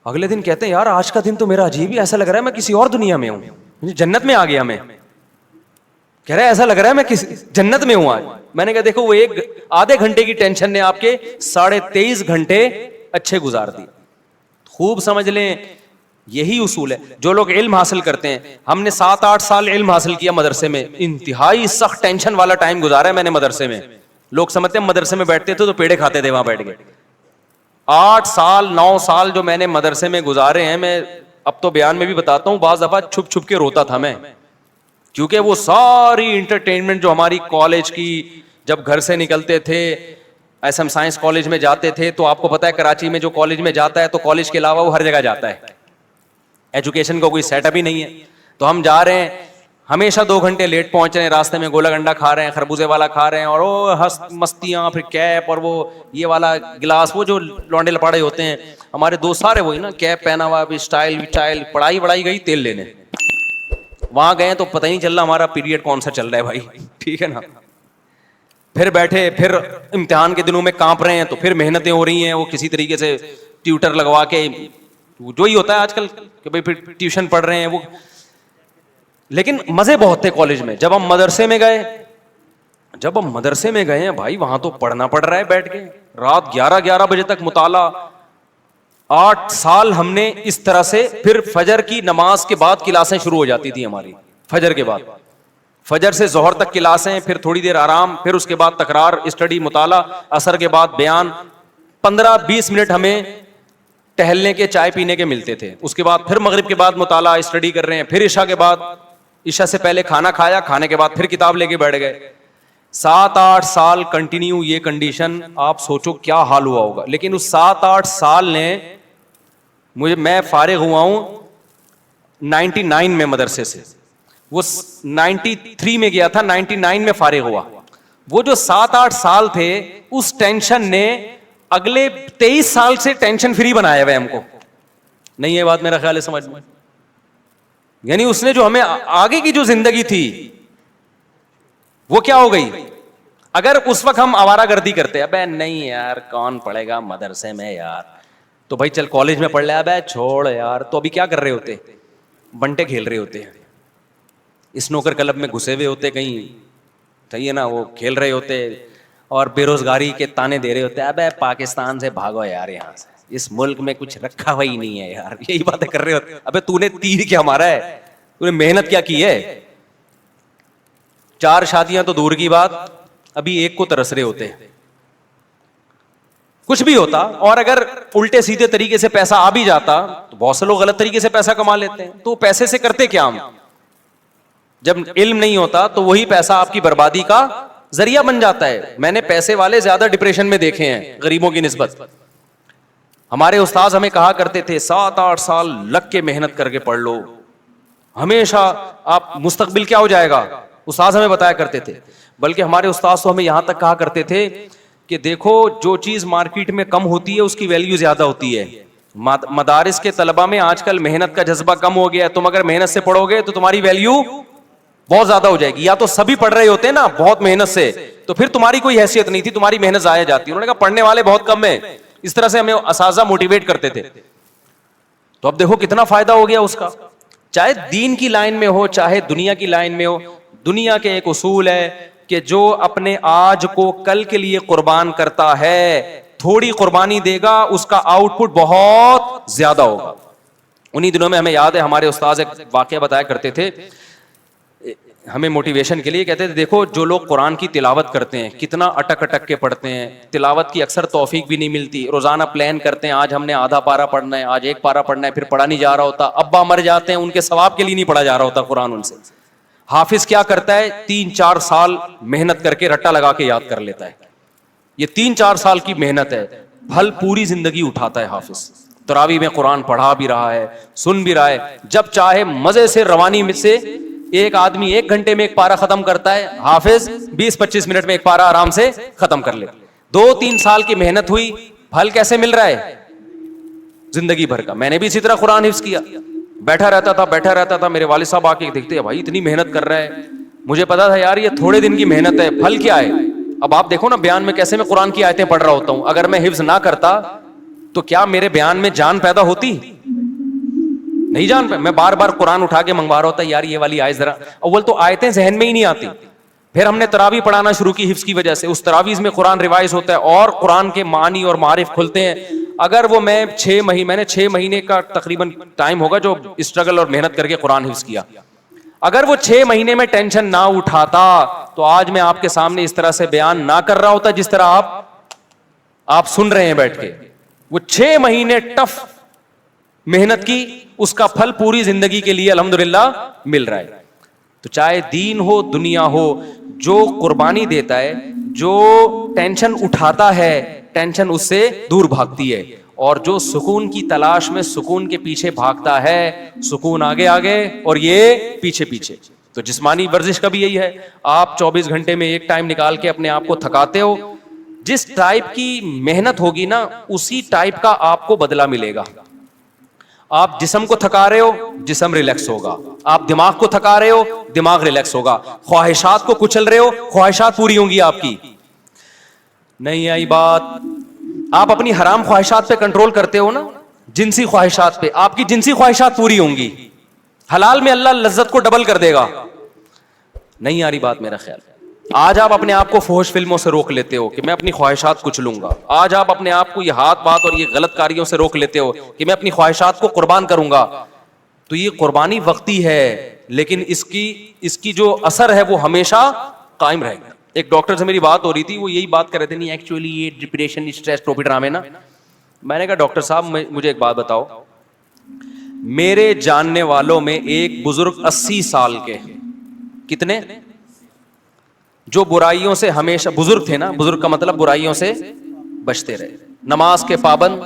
اگلے دن کہتے ہیں یار آج کا دن تو میرا عجیب ہی، ایسا لگ رہا ہے میں کسی اور دنیا میں ہوں، جنت میں آ گیا میں. کہہ رہا ہے ایسا لگ رہا ہے میں کسی جنت میں ہوں آج. میں نے کہا دیکھو وہ 1 گھنٹے کی ٹینشن نے آپ کے 23.5 گھنٹے اچھے گزار دی. خوب سمجھ لیں یہی اصول ہے. جو لوگ علم حاصل کرتے ہیں، ہم نے 7-8 سال علم حاصل کیا مدرسے میں، انتہائی سخت ٹینشن والا ٹائم گزارا ہے میں نے مدرسے میں. لوگ سمجھتے ہیں مدرسے میں بیٹھتے تھے تو پیڑے کھاتے تھے وہاں بیٹھ کے. 8 سال 9 سال جو میں نے مدرسے میں گزارے ہیں، میں اب تو بیان میں بھی بتاتا ہوں، بعض دفعہ چھپ چھپ کے روتا تھا میں، کیونکہ وہ ساری انٹرٹینمنٹ جو ہماری کالج کی، جب گھر سے نکلتے تھے ایس ایم سائنس کالج میں جاتے تھے، تو آپ کو پتا ہے کراچی میں جو کالج میں جاتا ہے تو کالج کے علاوہ وہ ہر جگہ جاتا ہے، ایجوکیشن کا کوئی سیٹ اپ ہی نہیں ہے. تو ہم جا رہے ہیں، ہمیشہ 2 گھنٹے لیٹ پہنچ رہے ہیں، راستے میں گولا گنڈا کھا رہے ہیں، خربوزے والا کھا رہے ہیں، اور وہ مستیاں، پھر کیپ، اور وہ یہ والا گلاس، وہ جو لونڈے لپاڑے ہوتے ہیں ہمارے دوست سارے وہی نا، کیپ پہنا ہوا، بھی اسٹائل، پڑھائی گئی تیل لینے. وہاں گئے تو پتہ ہی نہیں چل رہا ہمارا پیریڈ کون سا چل رہا ہے بھائی، ٹھیک ہے نا. پھر بیٹھے، پھر امتحان کے دنوں میں کانپ رہے ہیں، تو پھر محنتیں ہو رہی ہیں، وہ کسی طریقے سے ٹیوٹر لگوا کے، جو ہی ہوتا ہے آج کل کہ بھائی پھر ٹیوشن پڑھ رہے ہیں وہ. لیکن مزے بہت تھے کالج میں. جب ہم مدرسے میں گئے ہیں بھائی، وہاں تو پڑھنا پڑ رہا ہے بیٹھ کے، رات 11 بجے تک مطالعہ. 8 سال ہم نے اس طرح سے، پھر فجر کی نماز کے بعد کلاسیں شروع ہو جاتی تھی ہماری. فجر کے بعد، فجر سے ظہر تک کلاسیں، پھر تھوڑی دیر آرام، پھر اس کے بعد تکرار، اسٹڈی، مطالعہ، عصر کے بعد بیان، 15-20 منٹ ہمیں ٹہلنے کے، چائے پینے کے ملتے تھے. اس کے بعد پھر مغرب کے بعد مطالعہ، اسٹڈی کر رہے ہیں، پھر عشاء کے بعد، عشاء سے پہلے کھانا کھایا، کھانے کے بعد پھر کتاب لے کے بیٹھ گئے. 7-8 سال کنٹینیو یہ کنڈیشن، آپ سوچو کیا حال ہوا ہوگا. لیکن اس 7-8 سال نے میں فارغ ہوا ہوں 99 میں مدرسے سے، وہ 93 میں گیا تھا، 99 میں فارغ ہوا. وہ جو 7-8 سال تھے اس ٹینشن نے اگلے 23 سال سے ٹینشن فری بنایا ہوا ہے ہم کو. نہیں یہ بات میرا خیال ہے سمجھ میں. یعنی اس نے جو ہمیں آگے کی جو زندگی تھی وہ کیا ہو گئی. اگر اس وقت ہم آوارہ گردی کرتے، ابے نہیں یار کون پڑھے گا مدرسے میں یار، تو بھائی چل کالج میں پڑھ لے، ابے چھوڑ یار، تو ابھی کیا کر رہے ہوتے؟ بنٹے کھیل رہے ہوتے، اسنوکر کلب میں گھسے ہوئے ہوتے کہیں، صحیح ہے نا، وہ کھیل رہے ہوتے اور بے روزگاری کے تانے دے رہے ہوتے، ابے پاکستان سے بھاگو یار، یہاں سے اس ملک میں کچھ رکھا ہوا ہی نہیں ہے یار، یہی باتیں کر رہے ہوتے. ابے تو نے تیر کیا مارا ہے، تو نے محنت کیا کی ہے. 4 شادیاں تو دور کی بات، ابھی ایک کو ترس رہے ہوتے. کچھ بھی ہوتا، اور اگر الٹے سیدھے طریقے سے پیسہ آ بھی جاتا تو بہت سے لوگ غلط طریقے سے پیسہ کما لیتے ہیں. تو پیسے سے کرتے کیا ہم؟ جب علم نہیں ہوتا تو وہی پیسہ آپ کی بربادی کا ذریعہ بن جاتا ہے. میں نے پیسے والے زیادہ ڈپریشن میں دیکھے ہیں غریبوں کی نسبت. ہمارے استاذ ہمیں کہا کرتے تھے 7-8 سال لگ کے محنت کر کے پڑھ لو، ہمیشہ آپ مستقبل کیا ہو جائے گا، استاذ ہمیں بتایا کرتے تھے. بلکہ ہمارے استاذ تو ہمیں یہاں تک کہا کرتے تھے کہ دیکھو جو چیز مارکیٹ میں کم ہوتی ہے اس کی ویلیو زیادہ ہوتی ہے. مدارس کے طلبہ میں آج کل محنت کا جذبہ کم ہو گیا ہے. تم اگر محنت سے پڑھو گے تو تمہاری ویلیو بہت زیادہ ہو جائے گی. یا تو سبھی پڑھ رہے ہوتے ہیں نا بہت محنت سے، تو پھر تمہاری کوئی حیثیت نہیں تھی، تمہاری محنت ضائع جاتی. انہوں نے کہا پڑھنے والے بہت کم ہیں. اس طرح سے ہمیں اساتذہ موٹیویٹ کرتے تھے. تو اب دیکھو کتنا فائدہ ہو گیا اس کا، چاہے دین کی لائن میں ہو چاہے دنیا کی لائن میں ہو. دنیا کے ایک اصول ہے کہ جو اپنے آج کو کل کے لیے قربان کرتا ہے، تھوڑی قربانی دے گا اس کا آؤٹ پٹ بہت زیادہ ہوگا. انہی دنوں میں ہمیں یاد ہے ہمارے استاذ ایک واقعہ بتایا کرتے تھے ہمیں موٹیویشن کے لیے. کہتے تھے دیکھو جو لوگ قرآن کی تلاوت کرتے ہیں کتنا اٹک اٹک کے پڑھتے ہیں، تلاوت کی اکثر توفیق بھی نہیں ملتی، روزانہ پلان کرتے ہیں آج ہم نے آدھا پارا پڑھنا ہے، آج 1 پارا پڑھنا ہے، پھر پڑھا نہیں جا رہا ہوتا. ابا مر جاتے ہیں ان کے ثواب کے لیے نہیں پڑھا جا رہا ہوتا قرآن ان سے. حافظ کیا کرتا ہے 3-4 سال محنت کر کے رٹا لگا کے یاد کر لیتا ہے. یہ 3-4 سال کی محنت ہے، پھل پوری زندگی اٹھاتا ہے حافظ. تراویح میں قرآن پڑھا بھی رہا ہے، سن بھی رہا ہے، جب چاہے مزے سے روانی میں سے. ایک آدمی 1 گھنٹے میں 1 پارا ختم کرتا ہے، حافظ 20-25 منٹ میں 1 پارا آرام سے ختم کر لے. 2-3 سال کی محنت ہوئی، پھل کیسے مل رہا ہے؟ زندگی بھر کا. میں نے بھی اسی طرح قرآن حفظ کیا، بیٹھا رہتا تھا. میرے والد صاحب آ کے دیکھتے ہیں بھائی اتنی محنت کر رہا ہے. مجھے پتا تھا یار یہ تھوڑے دن کی محنت ہے، پھل کیا ہے. اب آپ دیکھو نا بیان میں کیسے میں قرآن کی آیتیں پڑھ رہا ہوتا ہوں. اگر میں حفظ نہ کرتا تو کیا میرے بیان میں جان پیدا ہوتی؟ نہیں جان پہ. میں بار بار قرآن اٹھا کے منگوا رہا ہوتا یار یہ والی آیت ذرا. اول تو آیتیں ذہن میں ہی نہیں آتی. پھر ہم نے تراویح پڑھانا شروع کی حفظ کی وجہ سے. اس تراویح میں قرآن ریوائز ہوتا ہے اور قرآن کے معنی اور معارف کھلتے ہیں. اگر وہ میں نے 6 مہینے کا تقریباً ٹائم ہوگا جو اسٹرگل اور محنت کر کے قرآن حفظ کیا. اگر وہ 6 مہینے میں ٹینشن نہ اٹھاتا تو آج میں آپ کے سامنے اس طرح سے بیان نہ کر رہا ہوتا جس طرح آپ سن رہے ہیں بیٹھ کے. وہ 6 مہینے ٹف محنت کی، اس کا پھل پوری زندگی کے لیے الحمدللہ مل رہا ہے. تو چاہے دین ہو دنیا ہو، جو قربانی دیتا ہے، جو ٹینشن اٹھاتا ہے، ٹینشن اس سے دور بھاگتی ہے. اور جو سکون کی تلاش میں سکون کے پیچھے بھاگتا ہے، سکون آگے آگے اور یہ پیچھے پیچھے. تو جسمانی ورزش کا بھی یہی ہے. آپ 24 گھنٹے میں ایک ٹائم نکال کے اپنے آپ کو تھکاتے ہو، جس ٹائپ کی محنت ہوگی نا اسی ٹائپ کا آپ کو بدلہ ملے گا. آپ جسم کو تھکا رہے ہو، جسم ریلیکس ہوگا. آپ دماغ کو تھکا رہے ہو، دماغ ریلیکس ہوگا. خواہشات کو کچل رہے ہو، خواہشات پوری ہوں گی آپ کی. نہیں آئی بات؟ آپ اپنی حرام خواہشات پہ کنٹرول کرتے ہو نا، جنسی خواہشات پہ، آپ کی جنسی خواہشات پوری ہوں گی. حلال میں اللہ لذت کو ڈبل کر دے گا. نہیں آ رہی بات میرا خیال. آج آپ اپنے آپ کو فحش فلموں سے روک لیتے ہو کہ میں اپنی خواہشات کچھ لوں گا. آج آپ اپنے آپ کو یہ ہاتھ بات اور یہ غلط کاریوں سے روک لیتے ہو کہ میں اپنی خواہشات کو قربان کروں گا. تو یہ قربانی وقتی ہے. لیکن اس کی جو اثر ہے وہ ہمیشہ قائم رہے گا. ایک ڈاکٹر سے میری بات ہو رہی تھی, وہ یہی بات کر رہے تھے, نہیں ایکچولی یہ ڈپریشن اسٹریس ٹوپی ڈرامے نا. میں نے کہا ڈاکٹر صاحب مجھے ایک بات بتاؤ, میرے جاننے والوں میں ایک بزرگ 80 سال کے, کتنے, جو برائیوں سے ہمیشہ, بزرگ تھے نا, بزرگ کا مطلب برائیوں سے بچتے رہے, نماز کے پابند,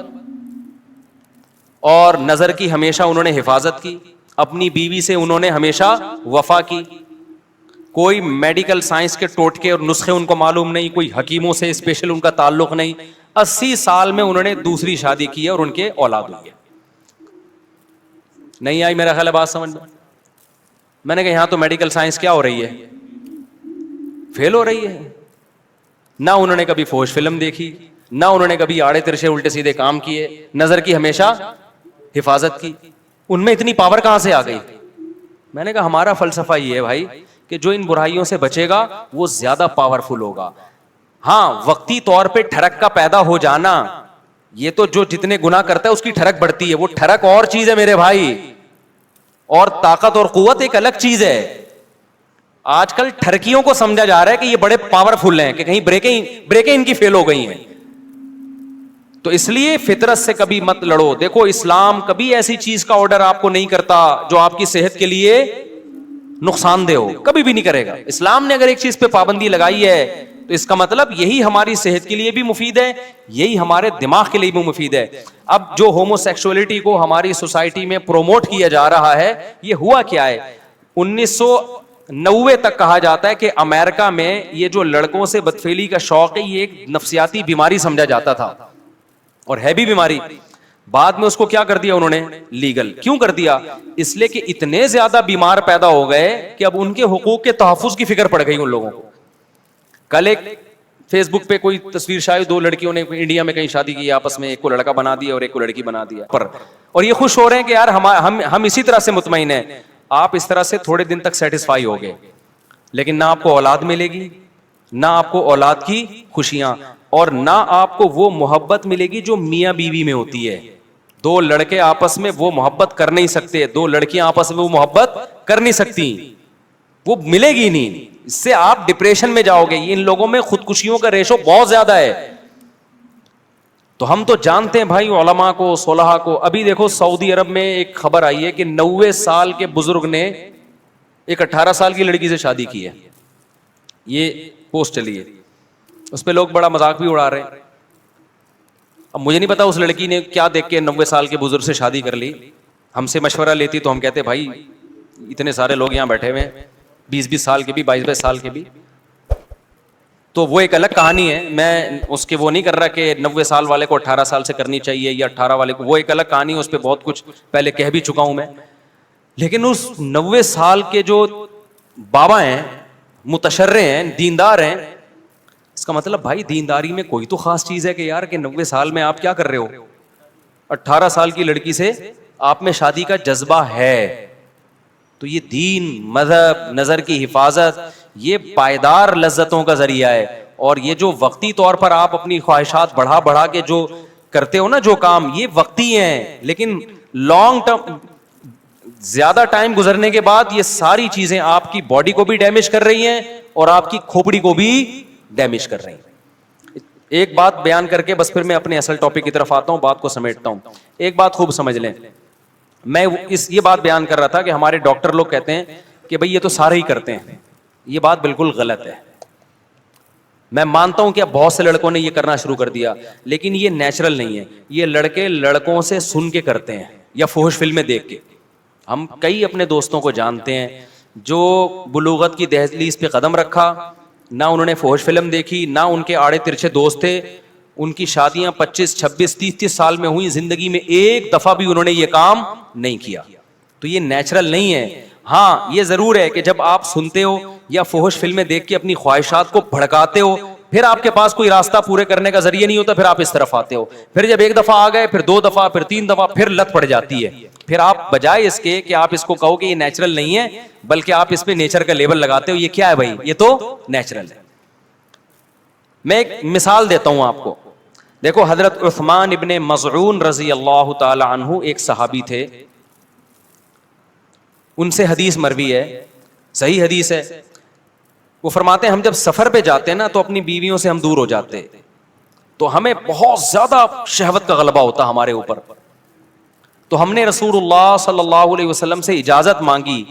اور نظر کی ہمیشہ انہوں نے حفاظت کی, اپنی بیوی سے انہوں نے ہمیشہ وفا کی, کوئی میڈیکل سائنس کے ٹوٹکے اور نسخے ان کو معلوم نہیں, کوئی حکیموں سے اسپیشل ان کا تعلق نہیں. 80 سال میں انہوں نے دوسری شادی کی ہے اور ان کے اولاد ہوئی ہے. نہیں آئی میرا خیال ہے بات سمجھ میں. میں نے کہا یہاں تو میڈیکل سائنس کیا ہو رہی ہے, فیل ہو رہی ہے. نہ انہوں نے کبھی فوش فلم دیکھی, نہ انہوں نے کبھی آڑے ترچے الٹے سیدھے کام کیے, نظر کی ہمیشہ حفاظت کی. ان میں اتنی پاور کہاں سے آ گئی؟ میں نے کہا ہمارا فلسفہ یہ ہے بھائی کہ جو ان برائیوں سے بچے گا وہ زیادہ پاورفل ہوگا. ہاں وقتی طور پہ ٹھڑک کا پیدا ہو جانا, یہ تو جو جتنے گناہ کرتا ہے اس کی ٹھڑک بڑھتی ہے, وہ ٹھڑک اور چیز ہے میرے بھائی, اور طاقت اور قوت ایک الگ چیز ہے. آج کل ٹھرکیوں کو سمجھا جا رہا ہے کہ یہ بڑے پاورفل ہیں, کہ کہیں بریکیں ان کی فیل ہو گئی ہیں. تو اس لیے فطرت سے کبھی مت لڑو. دیکھو اسلام کبھی ایسی چیز کا آرڈر آپ کو نہیں کرتا جو آپ کی صحت کے لیے نقصان دہ ہو, کبھی بھی نہیں کرے گا. اسلام نے اگر ایک چیز پہ پابندی لگائی ہے تو اس کا مطلب یہی ہماری صحت کے لیے بھی مفید ہے, یہی ہمارے دماغ کے لیے بھی مفید ہے. اب جو ہومو سیکسولیٹی کو ہماری سوسائٹی میں پروموٹ کیا جا رہا ہے, یہ ہوا کیا ہے, 1990 تک کہا جاتا ہے کہ امریکہ میں یہ جو لڑکوں سے بدفعلی کا شوق ہے یہ ایک نفسیاتی بیماری سمجھا جاتا تھا, اور ہے بھی بیماری. بعد میں اس کو کیا کر دیا انہوں نے, لیگل. کیوں کر دیا؟ اس لیے کہ اتنے زیادہ بیمار پیدا ہو گئے کہ اب ان کے حقوق کے تحفظ کی فکر پڑ گئی ان لوگوں کو. کل ایک فیس بک پہ کوئی تصویر شاید 2 لڑکیوں نے انڈیا میں کہیں شادی کی آپس میں, ایک کو لڑکا بنا دیا اور ایک کو لڑکی بنا دیا, اور یہ خوش ہو رہے ہیں کہ یار ہم اسی طرح سے مطمئن ہیں. آپ اس طرح سے تھوڑے دن تک سیٹسفائی ہو گئے, لیکن نہ آپ کو اولاد ملے گی, نہ آپ کو اولاد کی خوشیاں, اور نہ آپ کو وہ محبت ملے گی جو میاں بیوی میں ہوتی ہے. 2 لڑکے آپس میں وہ محبت کر نہیں سکتے, 2 لڑکیاں آپس میں وہ محبت کر نہیں سکتی, وہ ملے گی نہیں. اس سے آپ ڈپریشن میں جاؤ گے. ان لوگوں میں خودکشیوں کا ریشو بہت زیادہ ہے. تو ہم تو جانتے ہیں بھائی علماء کو, صلحاء کو. ابھی دیکھو سعودی عرب میں ایک خبر آئی ہے کہ 90 سال کے بزرگ نے ایک 18 سال کی لڑکی سے شادی کی ہے. یہ پوسٹ چلی ہے, اس پہ لوگ بڑا مذاق بھی اڑا رہے ہیں. اب مجھے نہیں پتا اس لڑکی نے کیا دیکھ کے 90 سال کے بزرگ سے شادی کر لی. ہم سے مشورہ لیتی تو ہم کہتے بھائی اتنے سارے لوگ یہاں بیٹھے ہوئے ہیں, 20 سال کے بھی, 22 سال کے بھی, تو وہ ایک الگ کہانی ہے. میں اس کے وہ نہیں کر رہا کہ 90 سال والے کو 18 سال سے کرنی چاہیے یا 18 والے کو, وہ ایک الگ کہانی ہے, اس پہ بہت کچھ پہلے کہہ بھی چکا ہوں میں. لیکن اس 90 سال کے جو بابا ہیں, متشرع ہیں, دیندار ہیں, اس کا مطلب بھائی دینداری میں کوئی تو خاص چیز ہے کہ یار کہ 90 سال میں آپ کیا کر رہے ہو, 18 سال کی لڑکی سے آپ میں شادی کا جذبہ ہے. تو یہ دین, مذہب, نظر کی حفاظت, یہ پائیدار لذتوں کا ذریعہ ہے. اور یہ جو وقتی طور پر آپ اپنی خواہشات بڑھا کے جو کرتے ہو نا جو کام, یہ وقتی ہیں, لیکن لانگ ٹرم زیادہ ٹائم گزرنے کے بعد یہ ساری چیزیں آپ کی باڈی کو بھی ڈیمیج کر رہی ہیں اور آپ کی کھوپڑی کو بھی ڈیمیج کر رہی ہیں. ایک بات بیان کر کے بس پھر میں اپنے اصل ٹاپک کی طرف آتا ہوں, بات کو سمیٹتا ہوں. ایک بات خوب سمجھ لیں, میں یہ بات بیان کر رہا تھا کہ ہمارے ڈاکٹر لوگ کہتے ہیں کہ بھئی یہ تو سارے ہی کرتے ہیں. یہ بات بالکل غلط ہے. میں مانتا ہوں کہ اب بہت سے لڑکوں نے یہ کرنا شروع کر دیا, لیکن یہ نیچرل نہیں ہے. یہ لڑکے لڑکوں سے سن کے کرتے ہیں یا فحش فلمیں دیکھ کے. ہم کئی اپنے دوستوں کو جانتے ہیں جو بلوغت کی دہلیز پہ قدم رکھا, نہ انہوں نے فحش فلم دیکھی, نہ ان کے آڑے ترچھے دوست تھے, ان کی شادیاں 25, 26, 30 سال میں ہوئی, زندگی میں ایک دفعہ بھی انہوں نے یہ کام نہیں کیا. تو یہ نیچرل نہیں ہے. ہاں یہ ضرور ہے کہ جب آپ سنتے ہو یا فحش فلمیں دیکھ کے اپنی خواہشات کو بھڑکاتے ہو, پھر آپ کے پاس کوئی راستہ پورے کرنے کا ذریعہ نہیں ہوتا, پھر آپ اس طرف آتے ہو. پھر جب ایک دفعہ آ گئے, پھر 2 دفعہ, پھر 3 دفعہ, پھر لت پڑ جاتی ہے. پھر آپ بجائے اس کے کہ آپ اس کو کہو کہ یہ نیچرل نہیں ہے, بلکہ آپ اس پہ نیچر کا لیبل لگاتے ہو. یہ کیا ہے بھائی, یہ تو نیچرل ہے. میں ایک مثال دیتا ہوں آپ کو. دیکھو حضرت عثمان ابن مظعون رضی اللہ تعالی عنہ ایک صحابی تھے. ان سے حدیث مروی ہے, صحیح حدیث ہے, وہ فرماتے ہیں ہم جب سفر پہ جاتے ہیں نا تو اپنی بیویوں سے ہم دور ہو جاتے, تو ہمیں بہت زیادہ شہوت کا غلبہ ہوتا ہمارے اوپر. تو ہم نے رسول اللہ صلی اللہ علیہ وسلم سے اجازت مانگی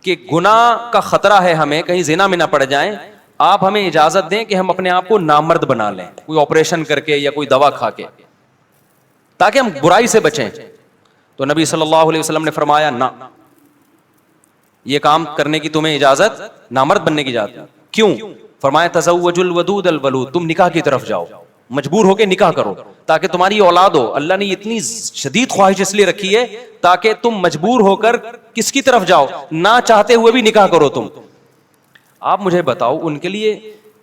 کہ گناہ کا خطرہ ہے ہمیں, کہیں زنا میں نہ پڑ جائیں, آپ ہمیں اجازت دیں کہ ہم اپنے آپ کو نامرد بنا لیں, کوئی آپریشن کر کے یا کوئی دوا کھا کے, تاکہ ہم برائی سے بچیں. تو نبی صلی اللہ علیہ وسلم نے فرمایا نہ, یہ کام کرنے کی تمہیں اجازت, نامرد بننے کی اجازت. کیوں؟ فرمایا تزوج الودود الولود, تم نکاح کی طرف جاؤ, مجبور ہو کے نکاح کرو تاکہ تمہاری اولاد ہو. اللہ نے اتنی شدید خواہش اس لیے رکھی ہے تاکہ تم مجبور ہو کر کس کی طرف جاؤ, نہ چاہتے ہوئے بھی نکاح کرو تم. آپ مجھے بتاؤ ان کے لیے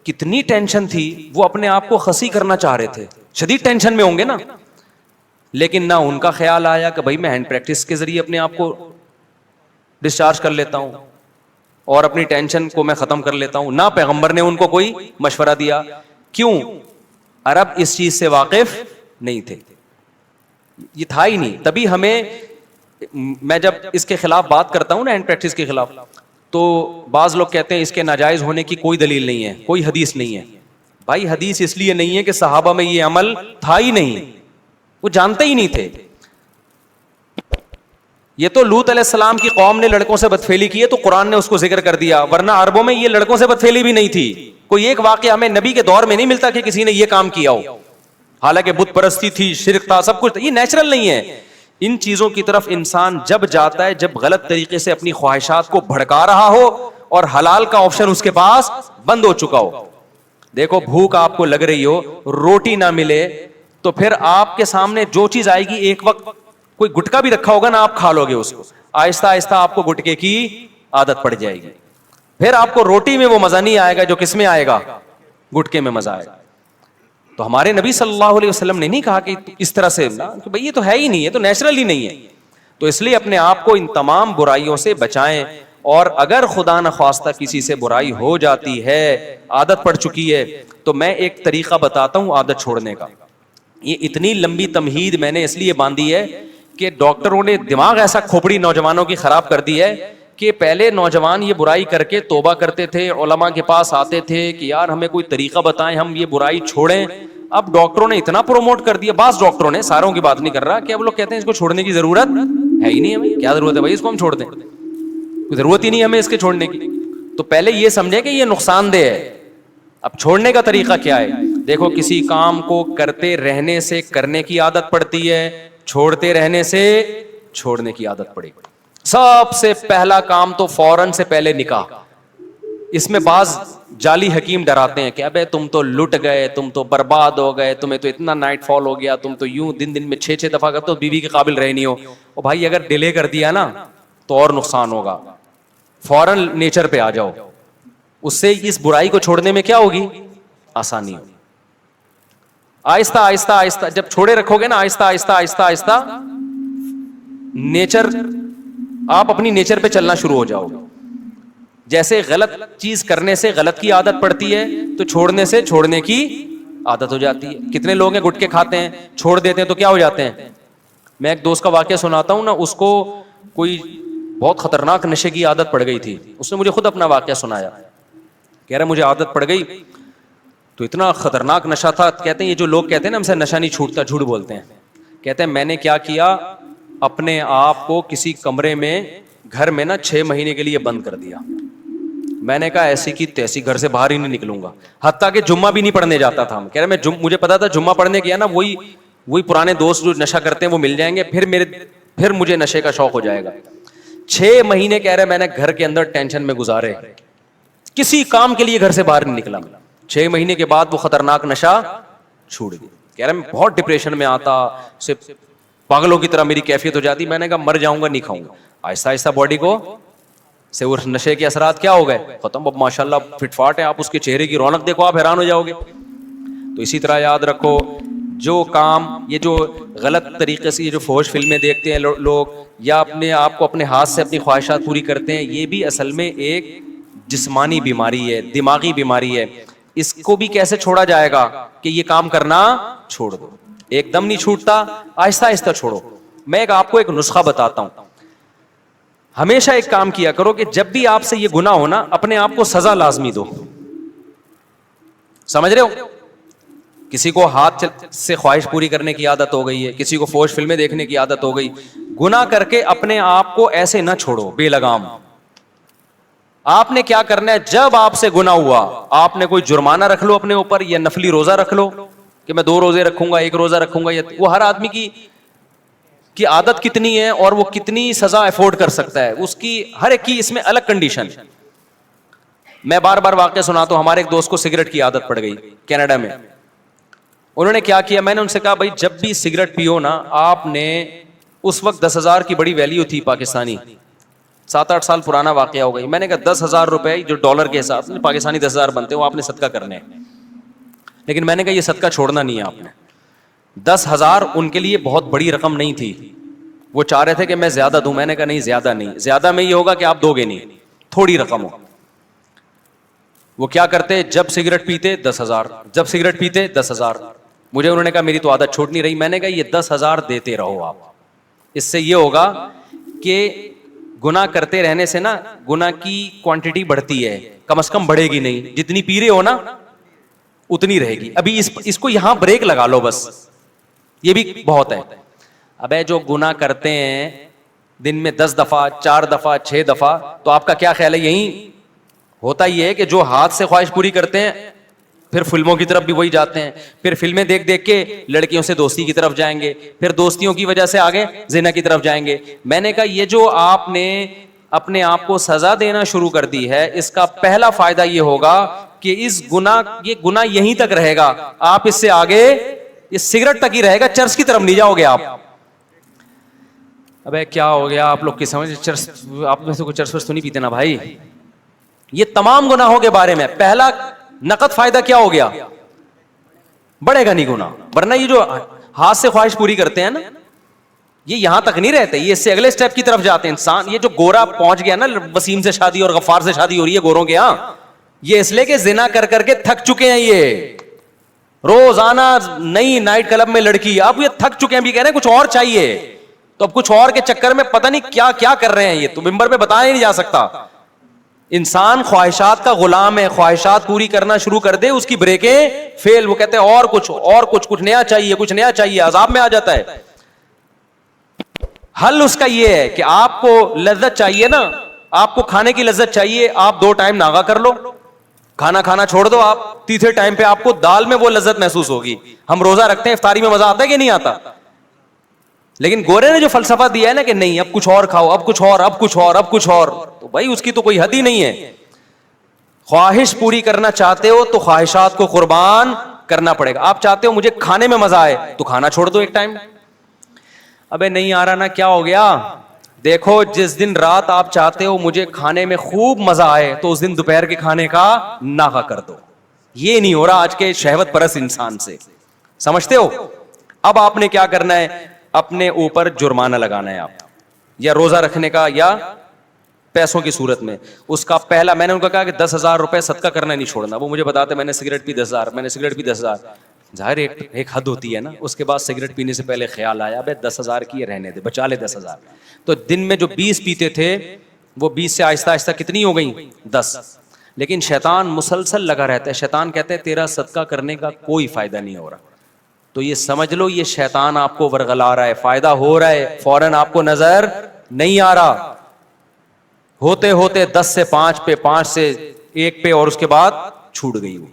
کتنی ٹینشن تھی, وہ اپنے آپ کو خسی کرنا چاہ رہے تھے, شدید ٹینشن میں ہوں گے نا, لیکن نہ ان کا خیال آیا کہ بھائی میں ہینڈ پریکٹس کے ذریعے اپنے آپ کو ڈسچارج کر لیتا ہوں اور اپنی ٹینشن کو میں ختم کر لیتا ہوں. نہ پیغمبر نے ان کو کوئی مشورہ دیا. کیوں؟ عرب اس چیز سے واقف نہیں تھے, یہ تھا ہی نہیں. تبھی ہمیں, میں جب اس کے خلاف بات کرتا ہوں نا, ہینڈ پریکٹس کے خلاف, تو بعض لوگ کہتے ہیں اس کے ناجائز ہونے کی کوئی دلیل نہیں ہے, کوئی حدیث نہیں ہے. بھائی حدیث اس لیے نہیں ہے کہ صحابہ میں یہ عمل تھا ہی نہیں, وہ جانتے ہی نہیں تھے. یہ تو لوط علیہ السلام کی قوم نے لڑکوں سے بدفعلی کی ہے تو قرآن نے اس کو ذکر کر دیا, ورنہ عربوں میں یہ لڑکوں سے بدفعلی بھی نہیں تھی. کوئی ایک واقعہ ہمیں نبی کے دور میں نہیں ملتا کہ کسی نے یہ کام کیا ہو, حالانکہ بت پرستی تھی, شرک تھا, سب کچھ. یہ نیچرل نہیں ہے. ان چیزوں کی طرف انسان جب جاتا ہے جب غلط طریقے سے اپنی خواہشات کو بھڑکا رہا ہو اور حلال کا آپشن اس کے پاس بند ہو چکا ہو. دیکھو بھوک آپ کو لگ رہی ہو, روٹی نہ ملے تو پھر آپ کے سامنے جو چیز آئے گی, ایک وقت کوئی گٹکا بھی رکھا ہوگا نا, آپ کھا لو گے اس کو, آہستہ آہستہ آپ کو گٹکے کی عادت پڑ جائے گی. پھر آپ کو روٹی میں وہ مزہ نہیں آئے گا جو کس میں آئے گا, گٹکے میں مزہ آئے گا. تو ہمارے نبی صلی اللہ علیہ وسلم نے نہیں کہا کہ اس طرح سے, کہ بھئی یہ تو ہے ہی نہیں, یہ تو نیچرل ہی نہیں ہے. تو اس لیے اپنے آپ کو ان تمام برائیوں سے بچائیں, اور اگر خدا نخواستہ کسی سے برائی ہو جاتی ہے, عادت پڑ چکی ہے, تو میں ایک طریقہ بتاتا ہوں عادت چھوڑنے کا. یہ اتنی لمبی تمہید میں نے اس لیے باندھی ہے کہ ڈاکٹروں نے دماغ ایسا کھوپڑی نوجوانوں کی خراب کر دی ہے کہ پہلے نوجوان یہ برائی کر کے توبہ کرتے تھے, علماء کے پاس آتے تھے کہ یار ہمیں کوئی طریقہ بتائیں, ہم یہ برائی چھوڑیں. اب ڈاکٹروں نے اتنا پروموٹ کر دیا, بعض ڈاکٹروں نے, ساروں کی بات نہیں کر رہا, کہ اب لوگ کہتے ہیں اس کو چھوڑنے کی ضرورت ہے ہی نہیں ہے. بھائی کیا ضرورت ہے بھائی اس کو ہم چھوڑ دیں, کوئی ضرورت ہی نہیں ہمیں اس کے چھوڑنے کی. تو پہلے یہ سمجھے کہ یہ نقصان دہ ہے. اب چھوڑنے کا طریقہ کیا ہے؟ دیکھو کسی کام کو کرتے رہنے سے کرنے کی عادت پڑتی ہے, چھوڑتے رہنے سے چھوڑنے کی عادت پڑے گی. سب سے پہلا کام تو فوراً سے پہلے نکاح. اس میں بعض جعلی حکیم ڈراتے ہیں کہ ابے تم تو لٹ گئے, تم تو برباد ہو گئے, تمہیں تو اتنا نائٹ فال ہو گیا, تم تو یوں دن میں 6 دفعہ کرتے ہو, بیوی کے قابل رہے نہیں ہو. اور بھائی اگر ڈیلے کر دیا نا تو اور نقصان ہوگا. فوراً نیچر پہ آ جاؤ, اس سے اس برائی کو چھوڑنے میں کیا ہوگی, آسانی ہوگی. آہستہ آہستہ آہستہ جب چھوڑے رکھو گے نا, آہستہ آہستہ آہستہ آہستہ نیچر, آپ اپنی نیچر پہ چلنا شروع ہو جاؤ گے. جیسے غلط چیز کرنے سے غلط کی عادت پڑتی ہے تو چھوڑنے سے چھوڑنے کی عادت ہو جاتی ہے. کتنے لوگ ہیں گٹکے کھاتے ہیں, چھوڑ دیتے ہیں تو کیا ہو جاتے ہیں. میں ایک دوست کا واقعہ سناتا ہوں نا, اس کو کوئی بہت خطرناک نشے کی عادت پڑ گئی تھی. اس نے مجھے خود اپنا واقعہ سنایا, کہہ رہا مجھے عادت پڑ گئی تو اتنا خطرناک نشہ تھا. کہتے ہیں یہ جو لوگ کہتے ہیں نا ہم سے نشہ نہیں چھوٹتا, جھوٹ بولتے ہیں. کہتے ہیں میں نے کیا کیا, اپنے آپ کو کسی کمرے میں گھر میں نا 6 مہینے کے لیے بند کر دیا. میں نے کہا ایسی کی تیسی گھر سے باہر ہی نہیں نکلوں گا, حتیٰ کہ جمعہ بھی نہیں پڑھنے جاتا تھا. کہہ رہے میں مجھے پتا تھا جمعہ پڑھنے گیا نا وہی پرانے دوست جو نشہ کرتے ہیں وہ مل جائیں گے, پھر مجھے نشے کا شوق ہو جائے گا. 6 مہینے کہہ رہے میں نے گھر کے اندر ٹینشن میں گزارے, کسی کام کے لیے گھر سے باہر نہیں نکلا. 6 مہینے کے بعد وہ خطرناک نشہ چھوڑ گیا. کہہ رہے میں بہت ڈپریشن میں آتا, صرف پاگلوں کی طرح میری کیفیت ہو جاتی. میں نے کہا مر جاؤں گا نہیں کھاؤں گا. آہستہ آہستہ باڈی کو سے وہ نشے کے اثرات کیا ہو گئے, ختم. اب ماشاءاللہ فٹ فاٹ ہے, آپ اس کے چہرے کی رونق دیکھو آپ حیران ہو جاؤ گے. تو اسی طرح یاد رکھو, جو کام یہ جو غلط طریقے سے یہ جو فحش فلمیں دیکھتے ہیں لوگ, یا اپنے آپ کو اپنے ہاتھ سے اپنی خواہشات پوری کرتے ہیں, یہ بھی اصل میں ایک جسمانی بیماری ہے, دماغی بیماری ہے. اس کو بھی کیسے چھوڑا جائے گا کہ یہ کام کرنا چھوڑ دو. ایک دم نہیں چھوٹتا, آہستہ آہستہ چھوڑو. میں آپ کو ایک نسخہ بتاتا ہوں. ہمیشہ ایک کام کیا کرو کہ جب بھی آپ سے یہ گناہ ہونا اپنے آپ کو سزا لازمی دو. سمجھ رہے ہو؟ کسی کو ہاتھ سے خواہش پوری کرنے کی عادت ہو گئی ہے, کسی کو فوش فلمیں دیکھنے کی عادت ہو گئی. گناہ کر کے اپنے آپ کو ایسے نہ چھوڑو بے لگام. آپ نے کیا کرنا ہے, جب آپ سے گناہ ہوا آپ نے کوئی جرمانہ رکھ لو اپنے اوپر, یا نفلی روزہ رکھ لو کہ میں 2 روزے رکھوں گا, 1 روزہ رکھوں گا. وہ ہر آدمی کی عادت کتنی ہے اور وہ کتنی سزا افورڈ کر سکتا ہے, اس کی ہر ایک کی اس میں الگ کنڈیشن. میں بار بار واقعہ سناتا ہوں. ہمارے ایک دوست کو سگریٹ کی عادت پڑ گئی کینیڈا میں. انہوں نے کیا کیا, میں نے ان سے کہا بھائی جب بھی سگریٹ پیو نا, آپ نے اس وقت 10,000 کی بڑی ویلیو تھی پاکستانی, 7-8 سال پرانا واقعہ ہو گئی. میں نے کہا 10,000 روپے جو ڈالر کے حساب سے پاکستانی 10,000 بنتے ہیں, وہ آپ نے صدقہ کرنے ہیں. لیکن میں نے کہا یہ صدقہ چھوڑنا نہیں ہے آپ نے. 10,000 ان کے لیے بہت بڑی رقم نہیں تھی, وہ چاہ رہے تھے کہ میں زیادہ دوں. میں نے کہا نہیں زیادہ نہیں, زیادہ میں یہ ہوگا کہ آپ دو گے نہیں, تھوڑی رقم ہو. وہ کیا کرتے, جب سگریٹ پیتے 10,000, جب سگریٹ پیتے 10,000. مجھے انہوں نے کہا میری تو عادت چھوٹ نہیں رہی. میں نے کہا یہ 10,000 دیتے رہو آپ, اس سے یہ ہوگا کہ گناہ کرتے رہنے سے نا گناہ کی کوانٹٹی بڑھتی ہے, کم از کم بڑھے گی نہیں. جتنی پی رہے ہو نا اتنی رہے گی. ابھی اس کو یہاں بریک لگا لو بس, یہ بھی بہت ہے. ابے جو گناہ کرتے ہیں دن میں 10 دفعہ 4 دفعہ 6 دفعہ, تو آپ کا کیا خیال ہے, یہی ہوتا ہی ہے کہ جو ہاتھ سے خواہش پوری کرتے ہیں پھر فلموں کی طرف بھی وہی جاتے ہیں, پھر فلمیں دیکھ دیکھ کے لڑکیوں سے دوستی کی طرف جائیں گے, پھر دوستیوں کی وجہ سے آگے زنا کی طرف جائیں گے. میں نے کہا یہ جو آپ نے اپنے آپ کو سزا دینا شروع کر دی ہے, اس کا پہلا فائدہ یہ ہوگا کہ یہ گناہ یہیں تک رہے گا, آپ اس سے آگے یہ سگریٹ تک ہی رہے گا, چرس کی طرف نہیں جاؤ گے آپ. ابے کیا ہو گیا آپ لوگ کی سمجھ, چرس آپ میں سے کوئی چرس ورس تو نہیں پیتے نا بھائی. یہ تمام گناہوں کے بارے میں پہلا نقد فائدہ کیا ہو گیا, بڑھے گا نہیں گناہ. ورنہ یہ جو ہاتھ سے خواہش پوری کرتے ہیں نا, یہ یہاں تک نہیں رہتے, یہ اس سے اگلے سٹیپ کی طرف جاتے ہیں. انسان یہ جو گورا پہنچ گیا نا, وسیم سے شادی اور غفار سے شادی ہو رہی ہے گوروں کے یہاں, یہ اس لیے کہ زنا کر کر کے تھک چکے ہیں. یہ روزانہ نئی نائٹ کلب میں لڑکی, اب یہ تھک چکے ہیں, بھی کہہ رہے ہیں کچھ اور چاہیے. تو اب کچھ اور کے چکر میں پتہ نہیں کیا کیا کر رہے ہیں, یہ تو ممبر پہ بتایا ہی نہیں جا سکتا. انسان خواہشات کا غلام ہے, خواہشات پوری کرنا شروع کر دے, اس کی بریکیں فیل. وہ کہتے ہیں اور کچھ نیا چاہیے, کچھ نیا چاہیے, عذاب میں آ جاتا ہے. حل اس کا یہ ہے کہ آپ کو لذت چاہیے نا, آپ کو کھانے کی لذت چاہیے, آپ 2 ٹائم ناغا کر لو, کھانا کھانا چھوڑ دو. آپ تیسرے ٹائم پہ آپ کو دال میں وہ لذت محسوس ہوگی. ہم روزہ رکھتے ہیں, افطاری میں مزہ آتا ہے کہ نہیں آتا, لیکن گورے نے جو فلسفہ دیا ہے نا کہ نہیں اب کچھ اور کھاؤ, اب کچھ اور, اب کچھ اور, اب کچھ اور, تو بھائی اس کی تو کوئی حد ہی نہیں ہے. خواہش پوری کرنا چاہتے ہو تو خواہشات کو قربان کرنا پڑے گا. آپ چاہتے ہو مجھے کھانے میں مزہ آئے تو کھانا چھوڑ دو ایک ٹائم. ابے نہیں آ رہا نا, کیا ہو گیا, دیکھو جس دن رات آپ چاہتے ہو مجھے کھانے میں خوب مزہ آئے تو اس دن دوپہر کے کھانے کا ناغا کر دو. یہ نہیں ہو رہا آج کے شہوت پرست انسان سے, سمجھتے ہو. اب آپ نے کیا کرنا ہے, اپنے اوپر جرمانہ لگانا ہے آپ, یا روزہ رکھنے کا یا پیسوں کی صورت میں. اس کا پہلا, میں نے ان کو کہا کہ 10,000 روپے صدقہ کرنا نہیں چھوڑنا. وہ مجھے بتاتے میں نے سگریٹ پی 10,000, میں نے سگریٹ پی 10,000. ظاہر ایک حد ہوتی ہے نا. اس کے بعد سگریٹ پینے سے پہلے خیال آیا بھائی 10,000 کی رہنے دے, بچا لے 10,000. تو دن میں جو 20 پیتے تھے وہ 20 سے آہستہ آہستہ کتنی ہو گئی, 10. لیکن شیطان مسلسل لگا رہتا ہے. شیطان کہتے ہیں تیرا صدقہ کرنے کا کوئی فائدہ نہیں ہو رہا, تو یہ سمجھ لو یہ شیطان آپ کو ورغلا رہا ہے, فائدہ ہو رہا ہے, فوراً آپ کو نظر نہیں آ رہا. ہوتے ہوتے 10 سے 5 پہ, 5 سے 1 پہ, اور اس کے بعد چھوٹ گئی وہ.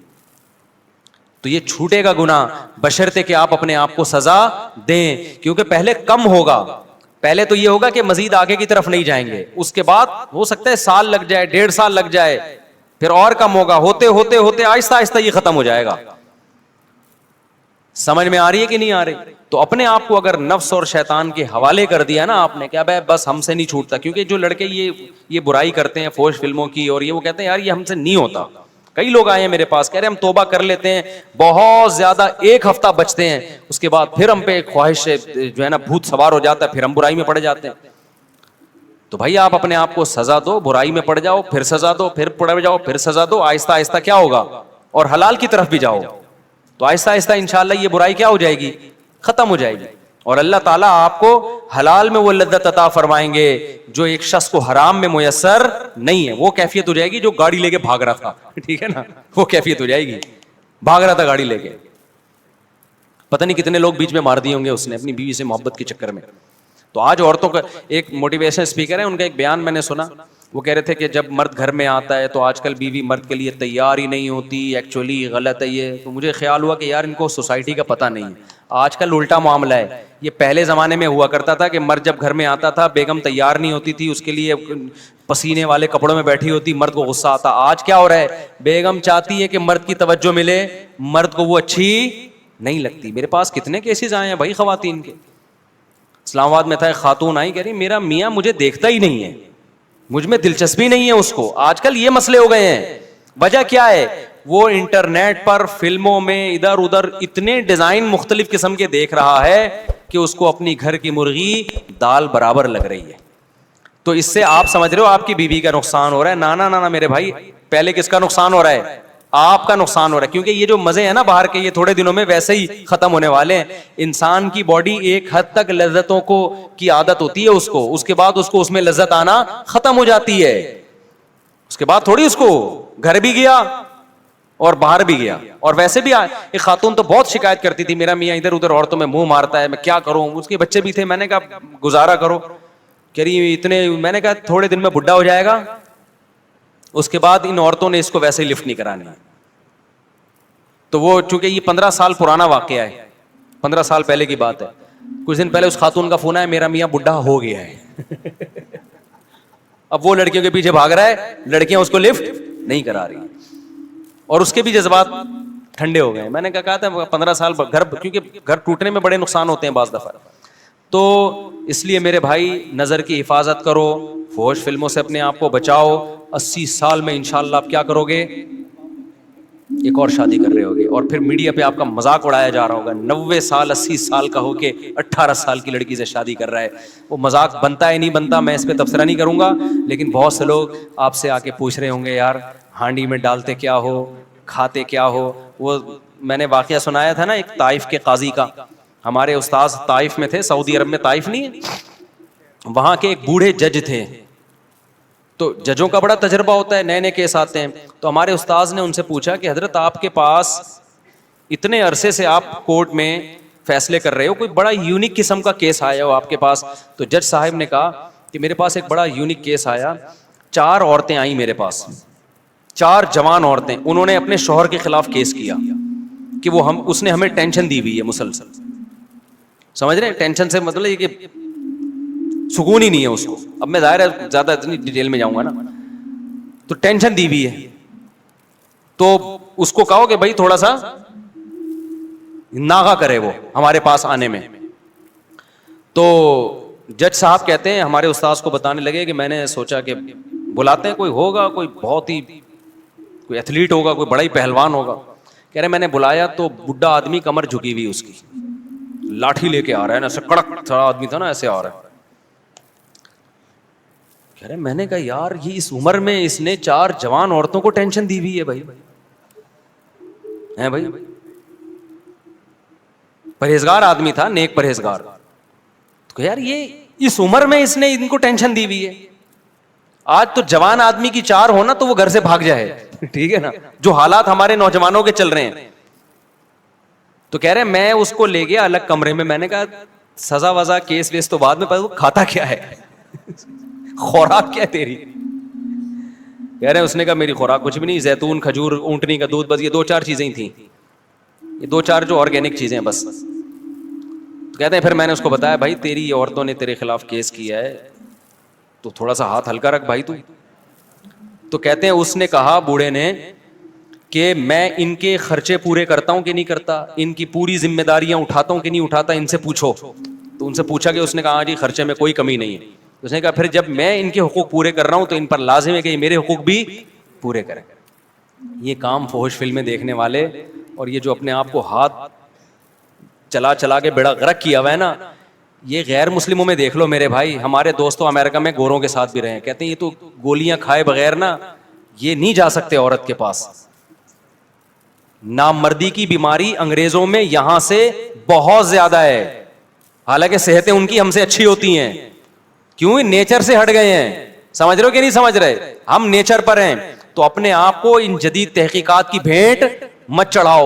تو یہ چھوٹے گا گناہ بشرطے کہ آپ اپنے آپ کو سزا دیں, کیونکہ پہلے کم ہوگا. پہلے تو یہ ہوگا کہ مزید آگے کی طرف نہیں جائیں گے, اس کے بعد ہو سکتا ہے سال لگ جائے, 1.5 سال لگ جائے, پھر اور کم ہوگا. ہوتے ہوتے ہوتے آہستہ آہستہ یہ ختم ہو جائے گا. سمجھ میں آ رہی ہے کہ نہیں آ رہی؟ تو اپنے آپ کو اگر نفس اور شیطان کے حوالے کر دیا نا آپ نے, کیا بھائی بس ہم سے نہیں چھوٹتا. کیونکہ جو لڑکے یہ برائی کرتے ہیں فوش فلموں کی, اور یہ وہ کہتے ہیں یار یہ ہم سے نہیں ہوتا. کئی لوگ آئے ہیں میرے پاس, کہہ رہے ہم توبہ کر لیتے ہیں, بہت زیادہ 1 ہفتہ بچتے ہیں, اس کے بعد پھر ہم پہ خواہش سے جو ہے نا بھوت سوار ہو جاتا ہے, پھر ہم برائی میں پڑ جاتے ہیں. تو بھائی آپ اپنے آپ کو سزا دو, برائی میں پڑ جاؤ, پھر سزا دو, پھر پڑ جاؤ, پھر سزا دو. آہستہ آہستہ کیا ہوگا, اور حلال کی طرف بھی جاؤ, تو آہستہ آہستہ انشاءاللہ یہ برائی کیا ہو جائے گی, ختم ہو جائے گی. اور اللہ تعالیٰ آپ کو حلال میں وہ لذت عطا فرمائیں گے جو ایک شخص کو حرام میں میسر نہیں ہے. وہ کیفیت ہو جائے گی جو گاڑی لے کے بھاگ رہا تھا, ٹھیک ہے نا, وہ کیفیت ہو جائے گی. بھاگ رہا تھا گاڑی لے کے, پتہ نہیں کتنے لوگ بیچ میں مار دیے ہوں گے اس نے اپنی بیوی سے محبت کے چکر میں. تو آج عورتوں کا ایک موٹیویشن اسپیکر ہے, ان کا ایک بیان میں نے سنا, وہ کہہ رہے تھے کہ جب مرد گھر میں آتا ہے تو آج کل بیوی مرد کے لیے تیار ہی نہیں ہوتی, ایکچولی غلط ہے یہ. تو مجھے خیال ہوا کہ یار ان کو سوسائٹی کا پتہ نہیں ہے, آج کل الٹا معاملہ ہے. یہ پہلے زمانے میں ہوا کرتا تھا کہ مرد جب گھر میں آتا تھا بیگم تیار نہیں ہوتی تھی, اس کے لیے پسینے والے کپڑوں میں بیٹھی ہوتی, مرد کو غصہ آتا. آج کیا ہو رہا ہے, بیگم چاہتی ہے کہ مرد کی توجہ ملے, مرد کو وہ اچھی نہیں لگتی. میرے پاس کتنے کیسز آئے ہیں بھائی خواتین کے. اسلام آباد میں تھا, ایک خاتون آئی, کہہ رہی میرا میاں مجھے دیکھتا ہی نہیں ہے, مجھ میں دلچسپی نہیں ہے اس کو. آج کل یہ مسئلے ہو گئے ہیں. وجہ کیا ہے, وہ انٹرنیٹ پر فلموں میں ادھر ادھر اتنے ڈیزائن مختلف قسم کے دیکھ رہا ہے کہ اس کو اپنی گھر کی مرغی دال برابر لگ رہی ہے. تو اس سے آپ سمجھ رہے ہو آپ کی بیوی کا نقصان ہو رہا ہے. نانا نانا میرے بھائی, پہلے کس کا نقصان ہو رہا ہے, آپ کا نقصان ہو رہا ہے. کیونکہ یہ جو مزے ہیں نا باہر کے, یہ تھوڑے دنوں میں ویسے ہی ختم ہونے والے ہیں. انسان کی باڈی ایک حد تک لذتوں کو کی عادت ہوتی ہے اس کو, اس کے بعد اس کو اس میں لذت آنا ختم ہو جاتی ہے. اس کے بعد تھوڑی اس کو گھر بھی گیا اور باہر بھی گیا. اور ویسے بھی ایک خاتون تو بہت شکایت کرتی تھی, میرا میاں ادھر ادھر عورتوں میں منہ مارتا ہے, میں کیا کروں. اس کے بچے بھی تھے, میں نے کہا گزارا کرو. کہہ رہی اتنے, میں نے کہا تھوڑے دن میں بڈھا ہو جائے گا, اس کے بعد ان عورتوں نے اس کو ویسے ہی لفٹ نہیں کرانی. تو وہ چونکہ یہ 15 سال پرانا واقعہ ہے, 15 سال پہلے کی بات ہے, کچھ دن پہلے اس خاتون کا فون آیا, میرا میاں بڈھا ہو گیا ہے. اب وہ لڑکیوں کے پیچھے بھاگ رہا ہے, لڑکیاں اس کو لفٹ نہیں کرا رہی, اور اس کے بھی جذبات ٹھنڈے ہو گئے. میں نے کہا تھا 15 سال گھر, کیونکہ گھر ٹوٹنے میں بڑے نقصان ہوتے ہیں بعض دفعہ. تو اس لیے میرے بھائی نظر کی حفاظت کرو, فحش فلموں سے اپنے آپ کو بچاؤ. 80 سال میں انشاءاللہ آپ کیا کرو گے, ایک اور شادی کر رہے ہوگے, اور پھر میڈیا پہ آپ کا مذاق اڑایا جا رہا ہوگا. 90 سال 80 سال کا ہو کے 18 سال کی لڑکی سے شادی کر رہا ہے. وہ مذاق بنتا ہے نہیں بنتا, میں اس پہ تبصرہ نہیں کروں گا, لیکن بہت سے لوگ آپ سے آ کے پوچھ رہے ہوں گے یار ہانڈی میں ڈالتے کیا ہو, کھاتے کیا ہو. وہ میں نے واقعہ سنایا تھا نا ایک طائف کے قاضی کا. ہمارے استاذ طائف میں تھے, سعودی عرب میں طائف نہیں ہے, وہاں کے ایک بوڑھے جج تھے. تو ججوں کا بڑا تجربہ ہوتا ہے, نئے نئے کیس آتے ہیں. تو ہمارے استاذ نے ان سے پوچھا کہ حضرت آپ کے پاس اتنے عرصے سے آپ کورٹ میں فیصلے کر رہے ہو, کوئی بڑا یونیک قسم کا کیس آیا ہو آپ کے پاس. تو جج صاحب نے کہا کہ میرے پاس ایک بڑا یونیک کیس آیا. 4 عورتیں آئیں میرے پاس, 4 جوان عورتیں, انہوں نے اپنے شوہر کے خلاف کیس کیا کہ وہ اس نے ہمیں ٹینشن دی ہوئی ہے مسلسل. سمجھ رہے ہیں, ٹینشن سے مطلب یہ کہ سکون ہی نہیں ہے اس کو. اب میں ظاہر ہے زیادہ اتنی ڈیٹیل میں جاؤں گا نا, تو ٹینشن دی ہوئی ہے. تو اس کو کہو کہ بھائی تھوڑا سا ناغہ کرے وہ ہمارے پاس آنے میں. تو جج صاحب کہتے ہیں ہمارے استاذ کو بتانے لگے کہ میں نے سوچا کہ بلاتے ہیں, کوئی ہوگا, کوئی بہت ہی کوئی ایتھلیٹ ہوگا, کوئی بڑا ہی پہلوان ہوگا. کہہ رہے میں نے بلایا تو بڈھا آدمی کمر جھکی ہوئی اس کی, لاٹھی لے کے آ رہا ہے نا, ایسے کڑک تھا آدمی تھا نا, ایسے آ رہا ہے. کہہ رہے میں نے کہا یار یہ اس عمر میں اس نے 4 جوان عورتوں کو ٹینشن دی ہوئی ہے بھائی, ہیں بھائی, پرہیزگار آدمی تھا, نیک پرہیزگار. تو یار یہ اس عمر میں اس نے ان کو ٹینشن دی ہوئی ہے. آج تو جوان آدمی کی 4 ہونا تو وہ گھر سے بھاگ جائے, ٹھیک ہے نا, جو حالات ہمارے نوجوانوں کے چل رہے ہیں. تو کہہ رہے میں اس کو لے گیا الگ کمرے میں, میں نے کہا سزا وزا کیس ویس تو بعد میں, پتا کھاتا کیا ہے, خوراک کیا ہے تیری. کہہ رہے اس نے کہا میری خوراک کچھ بھی نہیں, زیتون, کھجور, اونٹنی کا دودھ, بس یہ 2-4 چیزیں ہی تھیں, یہ 2-4 جو آرگینک چیزیں ہیں بس. تو کہتے ہیں پھر میں نے اس کو بتایا بھائی تیری عورتوں نے تیرے خلاف کیس کیا ہے تو تھوڑا سا ہاتھ ہلکا رکھ بھائی تو. تو کہتے ہیں اس نے کہا بوڑھے نے کہ میں ان کے خرچے پورے کرتا ہوں کہ نہیں کرتا, ان کی پوری ذمہ داریاں اٹھاتا ہوں کہ نہیں اٹھاتا, ان سے پوچھو. تو ان سے پوچھا کہ اس نے کہا جی خرچے میں کوئی کمی نہیں ہے. اس نے کہا پھر جب میں ان کے حقوق پورے کر رہا ہوں تو ان پر لازم ہے کہ میرے حقوق بھی پورے کریں. یہ کام فحش فلمیں دیکھنے والے اور یہ جو اپنے آپ کو ہاتھ چلا چلا کے بیڑا غرق کیا ہوا ہے نا, یہ غیر مسلموں میں دیکھ لو میرے بھائی. ہمارے دوستوں امریکہ میں گوروں کے ساتھ بھی رہے ہیں, کہتے ہیں یہ تو گولیاں کھائے بغیر نا یہ نہیں جا سکتے عورت کے پاس. نامردی کی بیماری انگریزوں میں یہاں سے بہت زیادہ ہے, حالانکہ صحتیں ان کی ہم سے اچھی ہوتی ہیں. کیوں؟ نیچر سے ہٹ گئے ہیں. سمجھ رہے ہو کہ نہیں سمجھ رہے؟ ہم نیچر پر ہیں. تو اپنے آپ کو ان جدید تحقیقات کی بھیٹ مت چڑھاؤ.